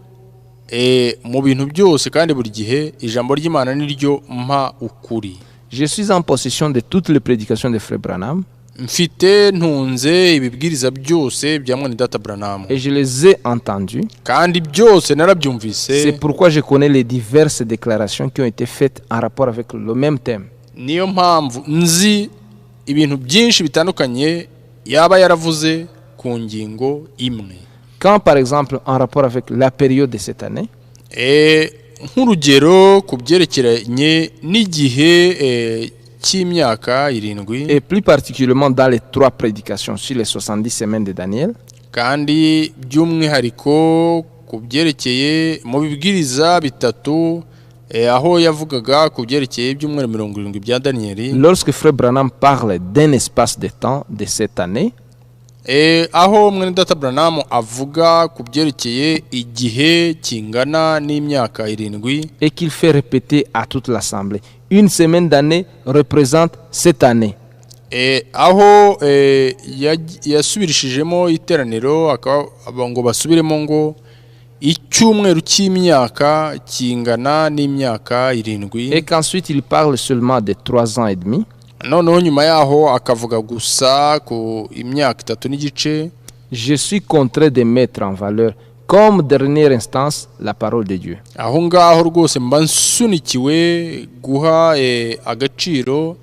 mu bintu byose kandi buri gihe ijambo ry'Imana niryo mpa ukuri. Je suis en possession de toutes les prédications de Frère Branham mfite ntunze ibibwiriza byose bya mwene data Branham, et je les ai entendus. kandi byose narabyumvise. C'est pourquoi je connais les diverses déclarations qui ont été faites en rapport avec le même thème. niyo mpamvu nzi ibintu byinshi bitandukanye yaba yaravuze ku ngingo imwe. Quand par exemple en rapport avec la période de cette année, nk'urugero ku byerekeranye n'igihe cy'imyaka 7, et plus particulièrement dans les 3 prédications sur les 70 semaines de Daniel, kandi by'umwihariko ku byerekeye mu bibwiriza bitatu aho yavugaga ku byerekeye ibyumweru 70 bya Daniel. Lorsque Frère Branham parle d'un espace de temps de cette année, aho mwene data Branham avuga ku byerekeye igihe kingana n'imyaka 7, et qu'il fait répéter à toute l'assemblée, une semaine d'année représente cette année. aho yasubirishijemo iteraniro ngo basubiremo ngo icyumweru cy'imyaka kingana n'imyaka 7, et qu'ensuite il parle seulement de 3 ans et demi. noneho nyuma yaho akavuga gusa ku imyaka 3 n'igice. Je suis contraint de mettre en valeur comme dernière instance la parole de Dieu. aho ngaho rwose mba nsunikiwe guha agaciro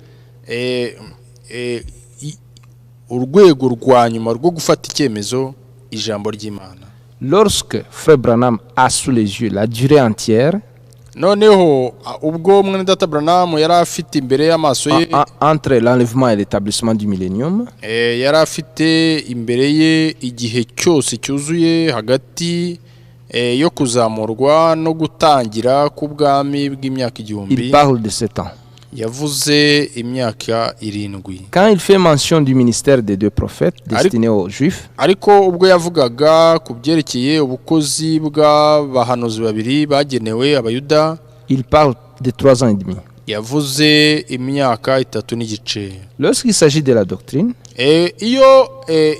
urwego rwa nyuma rwo gufata icyemezo ijambo ry'Imana. Lorsque Frère Branham a sous les yeux la durée entière, noneho ubwo mwene data Branham yari afite imbere y'amaso ye entre l'enlèvement et l'établissement du millénium, yari afite imbere ye igihe cyose cyuzuye hagati yo kuzamurwa no gutangira k'ubwami bw'imyaka igihumbi. Il parle de 7 ans. Yavuze imyaka 7. Quand il fait mention du ministère des 2 prophètes destinés aux Juifs, ariko ubwo yavugaga ku byerekeye ubukozi bw'abahanuzi babiri bagenewe abayuda, il parle de 3 ans et demi. yavuze imyaka 3 n'igice. Lorsqu'il s'agit de la doctrine, iyo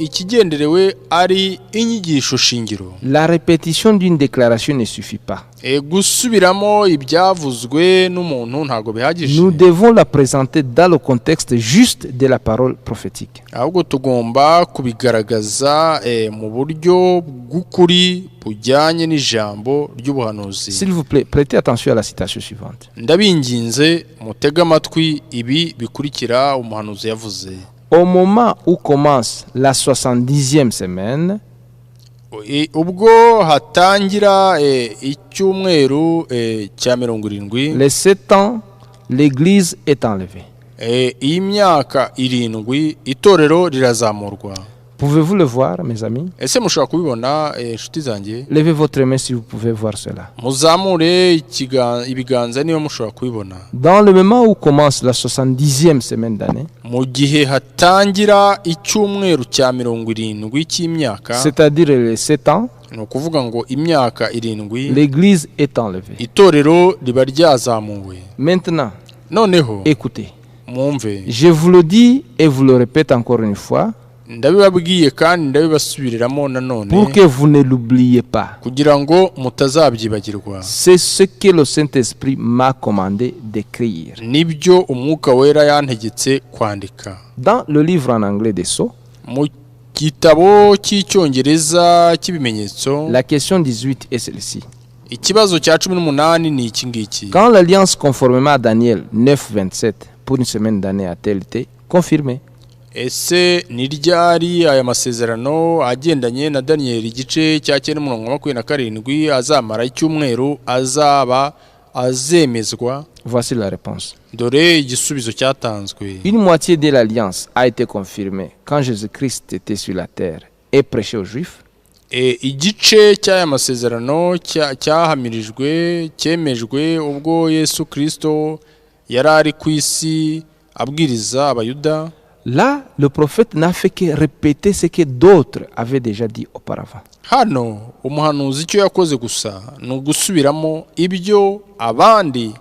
ikigenderewe ari inyigisho shingiro, la répétition d'une déclaration ne suffit pas. gusubiramo ibyavuzwe n'umuntu ntago bihagije. Nous devons la présenter dans le contexte juste de la parole prophétique. ahubwo tugomba kubigaragaza mu buryo bw'ukuri bujyanye n'ijambo ry'ubuhanuzi. S'il vous plaît, prêtez attention à la citation suivante. ndabinginze mutega amatwi ibi bikurikira umuhanuzi yavuze. Au moment où commence la 70e semaine, ubwo hatangira icyumweru cya 70, les 7 ans, l'église est enlevée. iyi myaka 7 itorero rirazamurwa. Pouvez-vous le voir, mes amis? ese mushobora kubibona inshuti zanjye? Levez votre main si vous pouvez voir cela. muzamure ibiganza niba mushobora kubibona. Dans le moment où commence la 70e semaine d'année, mu gihe hatangira icyumweru cya 70 cy'imyaka, c'est-à-dire les 7 ans, ni ukuvuga ngo imyaka 7, l'église est enlevée. itorero riba ryazamuwe. Maintenant, noneho écoutez, mwumve, je vous le dis et vous le répète encore une fois, ndabibabwiye kandi ndabibasubiriramo nanone pour que vous ne l'oubliez pas. kugira ngo mutazabyibagirwa. C'est ce que le Saint-Esprit m'a commandé d'écrire. nibyo umwuka wera yantegetse kwandika. Dans le livre en anglais des Sceaux, mu gitabo cy'icyongereza cy'ibimenyetso, la question 18 est celle-ci. ikibazo cya 18 ni iki ngiki. Quand l'alliance conformément à Daniel 9:27 pour une semaine d'année a-t-elle été confirmée? ese ni ryari aya masezerano agendanye na Daniel igice cya 9:27 azamara icyumweru azaba azemezwa? Voici la réponse. dore igisubizo cyatanzwe. Une moitié de l'alliance a été confirmée quand Jésus-Christ était sur la terre et prêchait aux Juifs. igice cy'aya masezerano cyahamirijwe cyemejwe ubwo Yesu Kristo yari ari ku isi abwiriza abayuda. Là, le prophète n'a fait que répéter ce que d'autres avaient déjà dit auparavant. hano umuhanuzi icyo yakoze gusa ni ugusubiramo ibyo abandi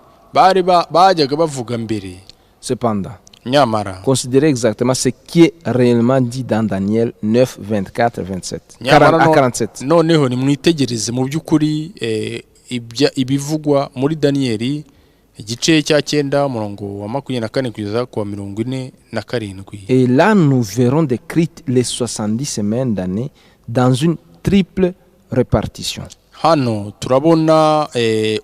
bajyaga bavuga mbere. Cependant, nyamara considérez exactement ce qui est réellement dit dans Daniel 9, 24, 27. nyamara à 47. noneho nimwitegereze mu by'ukuri ibivugwa muri Daniyeli igice cya 9:24 kugeza ku 47. Et là, nous verrons décrites les 70 semaines d'année dans une triple répartition. hano turabona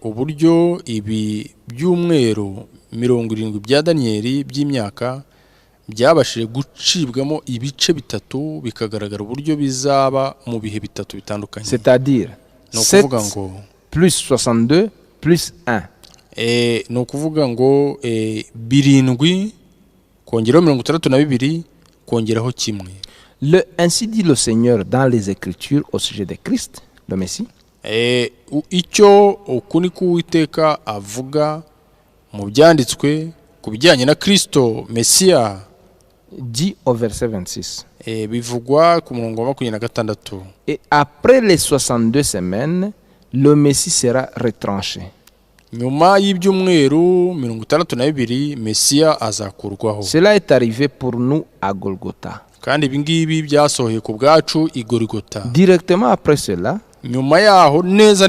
uburyo ibi byumweru 70 bya Daniyeli by'imyaka byabashije gucibwamo ibice bitatu, bikagaragara uburyo bizaba mu bihe bitatu bitandukanye. C'est-à-dire 7 plus 62 plus 1. ni ukuvuga ngo 7 kongeraho 62 kongeraho 1. Ainsi dit le Seigneur dans les Écritures au sujet de Christ, le Messie. icyo ukuni k'Uwiteka avuga mu byanditswe ku bijyanye na Kristo Mesiya, dit au verset 26. bivugwa ku murongo wa 26. Et après les 62 semaines, le Messie sera retranché. nyuma y'ibyumweru 62 Mesiya azakurwaho. Cela est arrivé pour nous à Golgotha. kandi ibi ngibi byasohoye ku bwacu i Golgotha. Directement après cela, nyuma yaho neza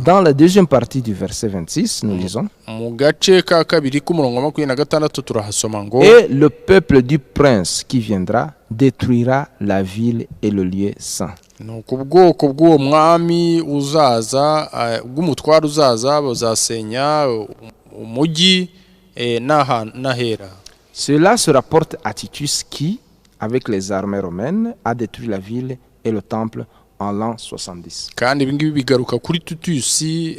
dans la deuxième partie du verset 26, nous lisons: mu gace ka kabiri k'umurongo wa 26 turahasoma ngo et le peuple du prince qui viendra détruira la ville et le lieu saint. nuko ubwoko bw'uwo mwami uzaza bw'umutwaro uzaza bazasenya umujyi n'ahera. Cela se rapporte à Titus qui, avec les armées romaines, a détruit la ville et le temple en l'an 70. kandi ibi ngibi bigaruka kuri Titusi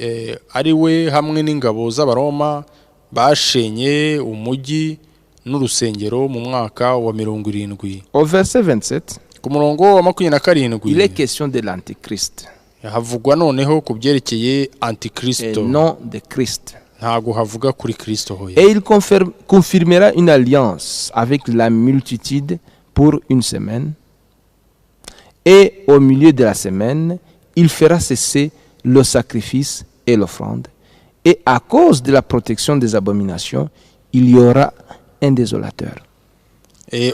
ari we hamwe n'ingabo z'Abaroma bashenye umujyi n'urusengero mu mwaka wa 70. Au verset 27, ku murongo wa 27 il est question de l'Antichrist. havugwa noneho ku byerekeye et antikristo non de Christ. ntago havuga kuri Kristo hoya. Et il confirmera une alliance avec la multitude pour une semaine. Et au milieu de la semaine, il fera cesser le sacrifice et l'offrande. Et à cause de la protection des abominations, il y aura un désolateur.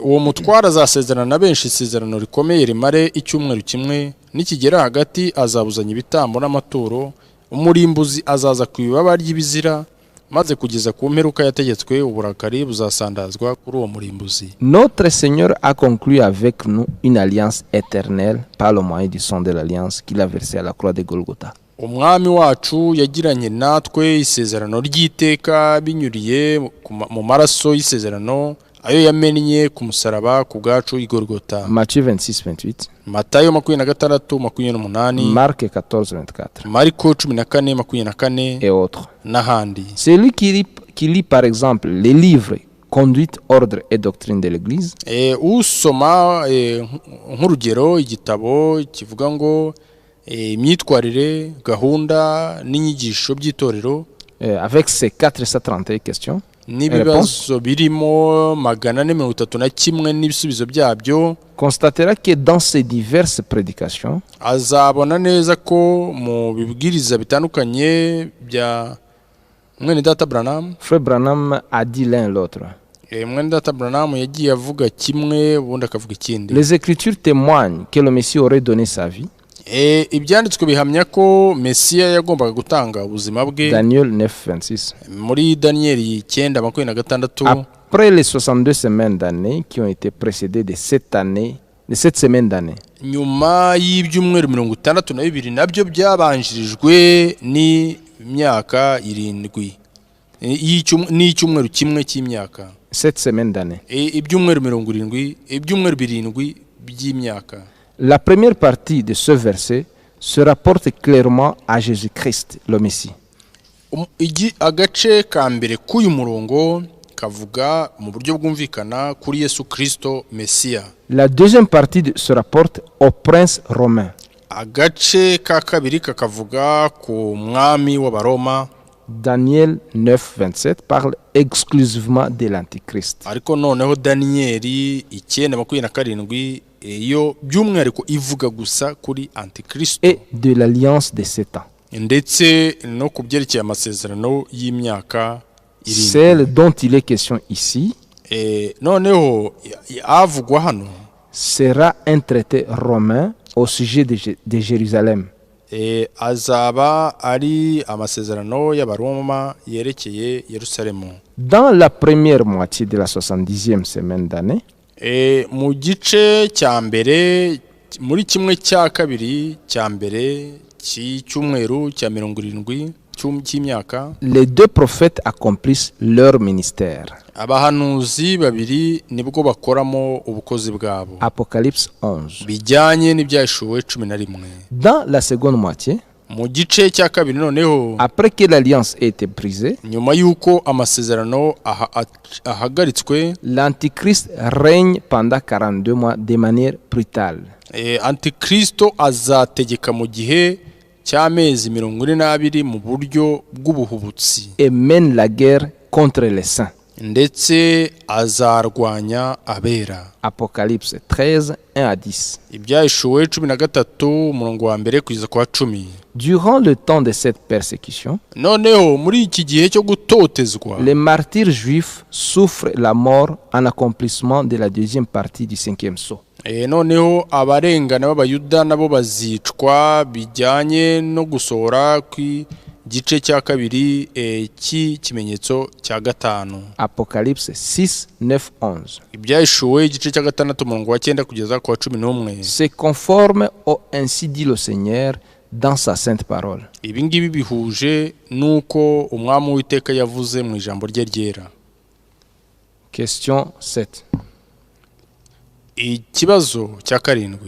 Uwo mutwara azasezerana na benshi isezerano rikomeye rimare icyumweru kimwe, nikigera hagati azabuzanya ibitambo n'amaturo, umurimbuzi azaza ku ibaba ry'ibizira, maze kugeza ku mperuka yategetswe uburakari buzasandazwa kuri uwo murimbuzi. Notre Seigneur a conclu avec nous une alliance éternelle par le moyen du sang de l'alliance qu'il a versé à la croix de Golgotha. Umwami wacu yagiranye natwe isezerano ry'iteka binyuriye mu maraso y'isezerano ayo yamennye ku musaraba ku bwacu i Golgotha. Matthieu 26-28. Matayo 26:28, Marc 14-24. Mariko 14:24 et autres. n'ahandi. Celui qui lit par exemple les livres Conduite, ordre et doctrine de l'Église Usoma nk'urugero igitabo kivuga ngo imyitwarire, gahunda n'inyigisho by'itorero avec ses 431 questions n'ibibazo birimo 431 n'ibisubizo byabyo, constatera que dans ces diverses prédications azabona neza ko mu bibwiriza bitandukanye bya mwene data Branham, Frère Branham a dit l'un l'autre. mwene data Branham yagiye avuga kimwe ubundi akavuga ikindi. Les Écritures témoignent que le Messie aurait donné sa vie. Ibyanditswe bihamya ko Mesiya yagombaga gutanga ubuzima bwe. Daniel 9:26. Muri Danieli 9:26. Après les 62 semaines d'années qui ont été précédées de cette semaine d'année. Nyuma y'ibyumweru 62 nabyo byabanjirijwe n'imyaka 7 n'icyumweru kimwe cy'imyaka. Cette semaine d'année. Ibyumweru 7 by'imyaka. La première partie de ce verset se rapporte clairement à Jésus-Christ, le Messie. Agace ka mbere k'uyu murongo kavuga mu buryo bwumvikana kuri Yesu Kristo Mesiya. La deuxième partie se rapporte au prince romain. Agace ka kabiri kakavuga ku mwami w'Abaroma. Daniel 9:27 parle exclusivement de l'Antichrist. Ariko noneho Danieli 9:27 iyo by'umwihariko ivuga gusa kuri Antikristo et de l'alliance de 7 ans. Ndetse no kubyerekeye amasezerano y'imyaka 7. Celle dont il est question ici noneho avugwa hano sera un traité romain au sujet de Jérusalem. Azaba ari amasezerano y'Abaroma yerekeye Yerusalemu. Dans la première moitié de la 70e semaine d'année, mu gice cya mbere muri kimwe cya kabiri cya mbere cy'icyumweru cya 70 cy'imyaka, les deux prophètes accomplissent leur ministère. Abahanuzi babiri nibwo bakoramo ubukozi bwabo. Apocalypse 11. Bijyanye n'ibyashuwe 11. Dans la seconde moitié, mu gice cya kabiri noneho après que l'alliance ait été brisée, nyuma yuko amasezerano ahagaritswe, l'Antichrist règne pendant 42 mois de manière brutale. Antikristo azategeka mu gihe cy'amezi 42 mu buryo bw'ubuhubutsi et mène la guerre contre les saints. Ndetse azarwanya abera. Apocalypse 13, 1-10. Ibyashuwe 13 umurongo wa mbere kugeza kwa 10. Durant le temps de cette persécution, noneho muri iki gihe cyo gutotezwa, les martyrs juifs souffrent la mort en accomplissement de la deuxième partie du 5e sceau. Noneho abarengana b'Abayuda nabo bazicwa bijyanye no gusohora kw'igice cya kabiri cy'ikimenyetso cya 5. Apocalypse 6, 9, 11. Ibyashuwe igice cya 6 umurongo wa 9 kugeza kwa 11. C'est conforme au ainsi dit le Seigneur dans sa sainte parole. Ibi ngibi bihuje nuko umwami w'Iteka yavuze mu ijambo rye ryera. Question 7. Ikibazo cya 7.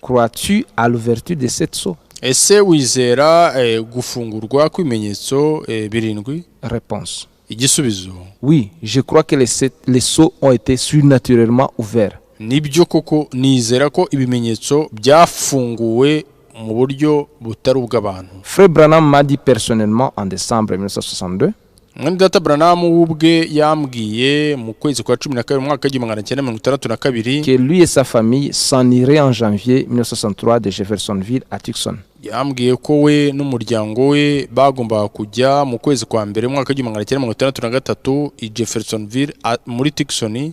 Crois-tu à l'ouverture de cette sceaux? Ese wizera gufungurwa kw'ibimenyetso 7? Réponse. Igisubizo: oui, je crois que les sceaux ont été surnaturellement ouverts. Nibyo koko nizera ko ibimenyetso byafunguwe mu buryo butari ubw'abantu. Frère Branham m'a dit personnellement en décembre 1962 Mwene Data Branham ubwe yambwiye mu kwezi kwa 12 mu mwaka wa 1962 que lui et sa famille s'en iraient en janvier 1963 de Jeffersonville à Tucson. Yambwiye ko we n'umuryango we bagombaga kujya mu kwezi kwa mbere mu mwaka wa 1963 i Jeffersonville muri Tucson.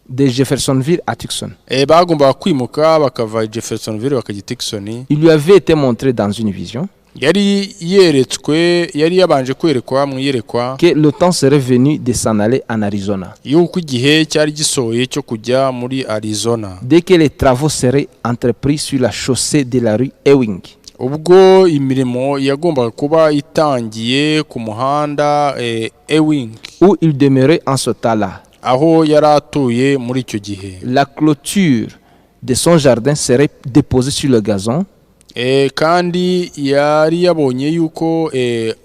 De Jeffersonville à Tucson. Bagombaga kwimuka bakava i Jeffersonville bakajya Tucson. Il lui avait été montré dans une vision yari yabanje kwerekwa mu yerekwa que le temps serait venu de s'en aller en Arizona. Yuko igihe cyari gisohoye cyo kujya muri Arizona. Dès que les travaux seraient entrepris sur la chaussée de la rue Ewing. Ubwo imirimo yagombaga kuba itangiye ku muhanda Ewing. Où il demeurait en ce temps-là. Aho yaratuye muri icyo gihe. La clôture de son jardin serait déposée sur le gazon. Kandi yari yabonye yuko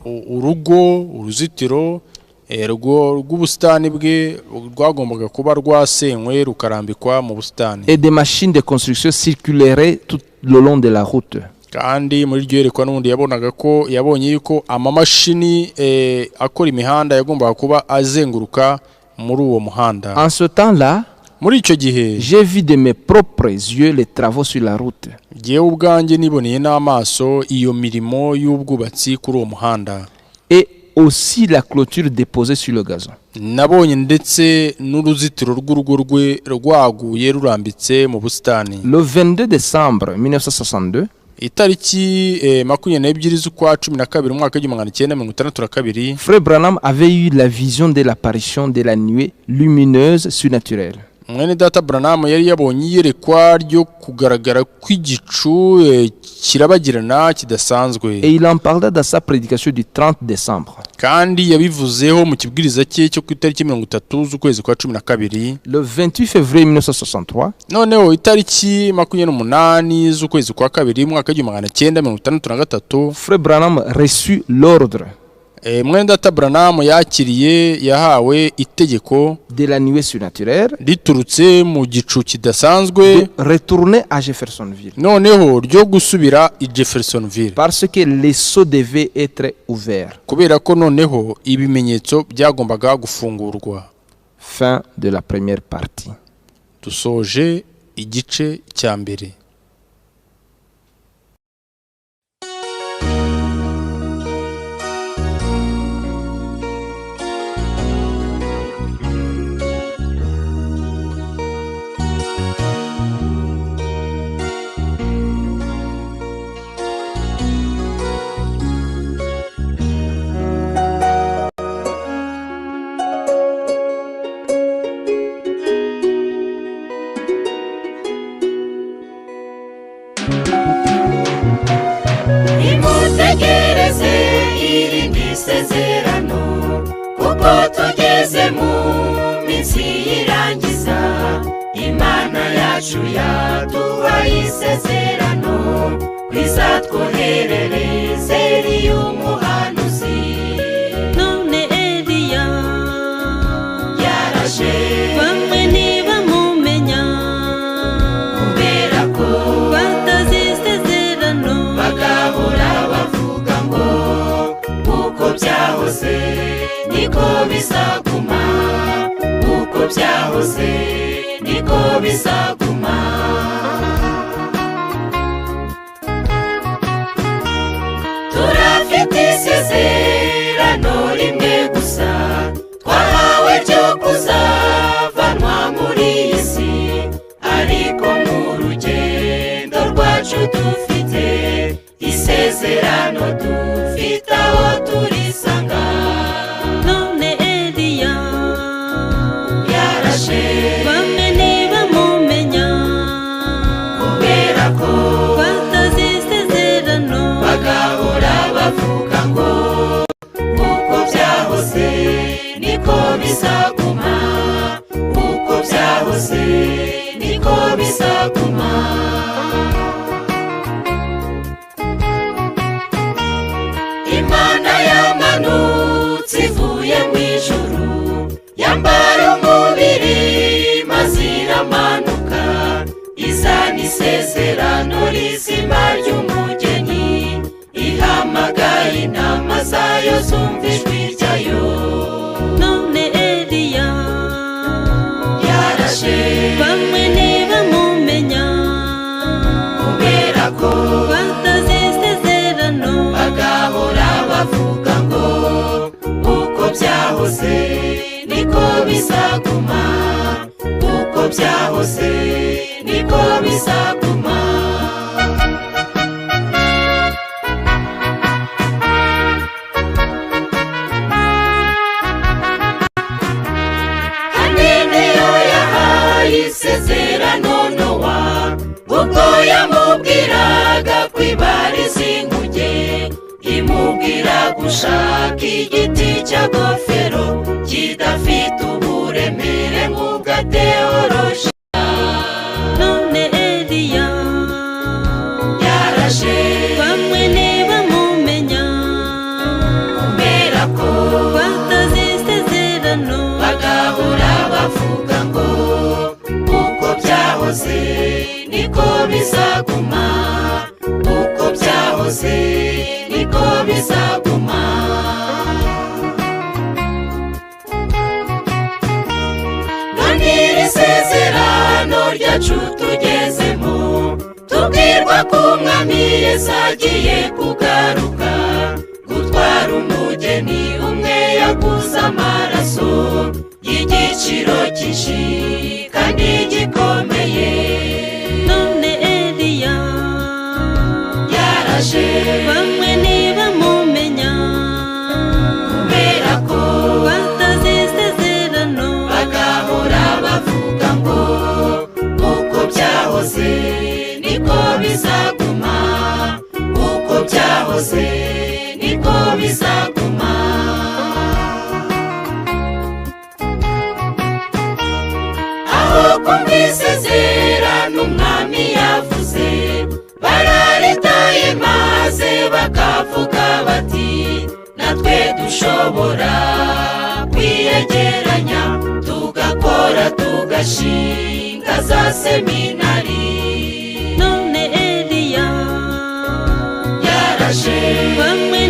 uruzitiro rw'ubusitani bwe rwagombaga kuba rwasenywe rukarambikwa mu busitani. Et des machines de construction circuleraient tout le long de la route. Kandi muri ryo yerekwa n'undi yabonaga ko yabonye yuko amamashini akora imihanda yagombaga kuba azenguruka muri uwo muhanda. En ce temps-là, muri icyo gihe j'ai vu de mes propres yeux les travaux sur la route. Jewe ubwanjye niboneye n'amaso iyo mirimo y'ubwubatsi kuri uwo muhanda. Et aussi la clôture déposée sur le gazon. Nabonye ndetse n'uruzitiro rw'urugo rwe rwaguye rurambitse mu busitani. Le 22 décembre 1962, itariki 22 z'ukwa 12 mu mwaka wa 1962, Frère Branham avait eu la vision de l'apparition de la nuée lumineuse surnaturelle. Mwene Data Branham yari yabonye yerekwa ryo kugaragara kw'igicu kirabagirana kidasanzwe. Et il en parla dans sa prédication du 30 décembre. Kandi yabivuzeho mu kibwiriza cye cyo ku itariki 30 z'ukwezi kwa 12. Le 28 février 1963, noneho itariki 28 z'ukwezi kwa 2 mu mwaka wa 1963, Frère Branham reçut l'ordre Mwene Data Branham yahawe itegeko de la nuée surnaturelle riturutse mu gicu kidasanzwe de retourner à Jeffersonville. Noneho ryo gusubira i Jeffersonville. Parce que les sceaux devaient être ouverts. Kubera ko noneho ibimenyetso byagombaga gufungurwa. Fin de la première partie. Dusoje igice cya mbere. Nimutegereze irindi sezerano kuko tugeze mu minsi y'irangiza. Imana yacu yaduhaye isezerano kwizatwoherereze Eliya umuhanuzi. None Eliya yaraje bamwe ntibamumenya kubera ko batazi isezerano bagahora bavuga ngo uko byahoze niko bizaguma, uko byahoze niko bizaguma. Turafite isezerano rimwe gusa twahawe ryo kuzavanwa muri iyi si, ariko mu rugendo rwacu dufite isezerano, dufite aho turisanga. none Eliya yaraje bamwe ntibamumenya kubera ko batazi isezerano bagahora bavuga ngo uko byahoze niko bizaguma, uko byahoze niko bizaguma. Imana yamanutse ivuye mu ijuru, yambara umubiri maze iramanuka, izana isezerano rizima ry'umugisha. intama zayo zumva ijwi ryayo. none Eliya Yaraje bamwe ntibamumenya kubera ko batazi isezerano bagahora bavuga ngo uko byahoze niko bizaguma, uko byahoze niko bizaguma. Niyo yahaye isezerano Nowa ubwo yamubwiraga kwibariza inkuge, imubwira gushaka igiti cy'agofero kidafite uburemere nk'ubwa teolojiya. none Eliya Yaraje bamwe ntibamumenya kubera ko batazi isezerano bagahora bavuga ngo uko byahoze niko bizaguma, uko byahoze niko bizaguma. None iri sezerano ryacu tugezemo tubwirwa ko umwami Yesu agiye kugaruka gutwara umugeni umwe yaguze amaraso y'igiciro cyinshi kandi gikomeye. none Eliya Yaraje bamwe ntibamumenya kubera ko batazi isezerano bagahora bavuga ngo uko byahoze niko bizaguma, uko byahoze niko bizaguma. Aho kumva isezerano umwami yavuze bararitaye maze bakavuga bati natwe dushobora kwiyegeranya tugakora tugashinga za seminari. none Eliya Yaraje bamwe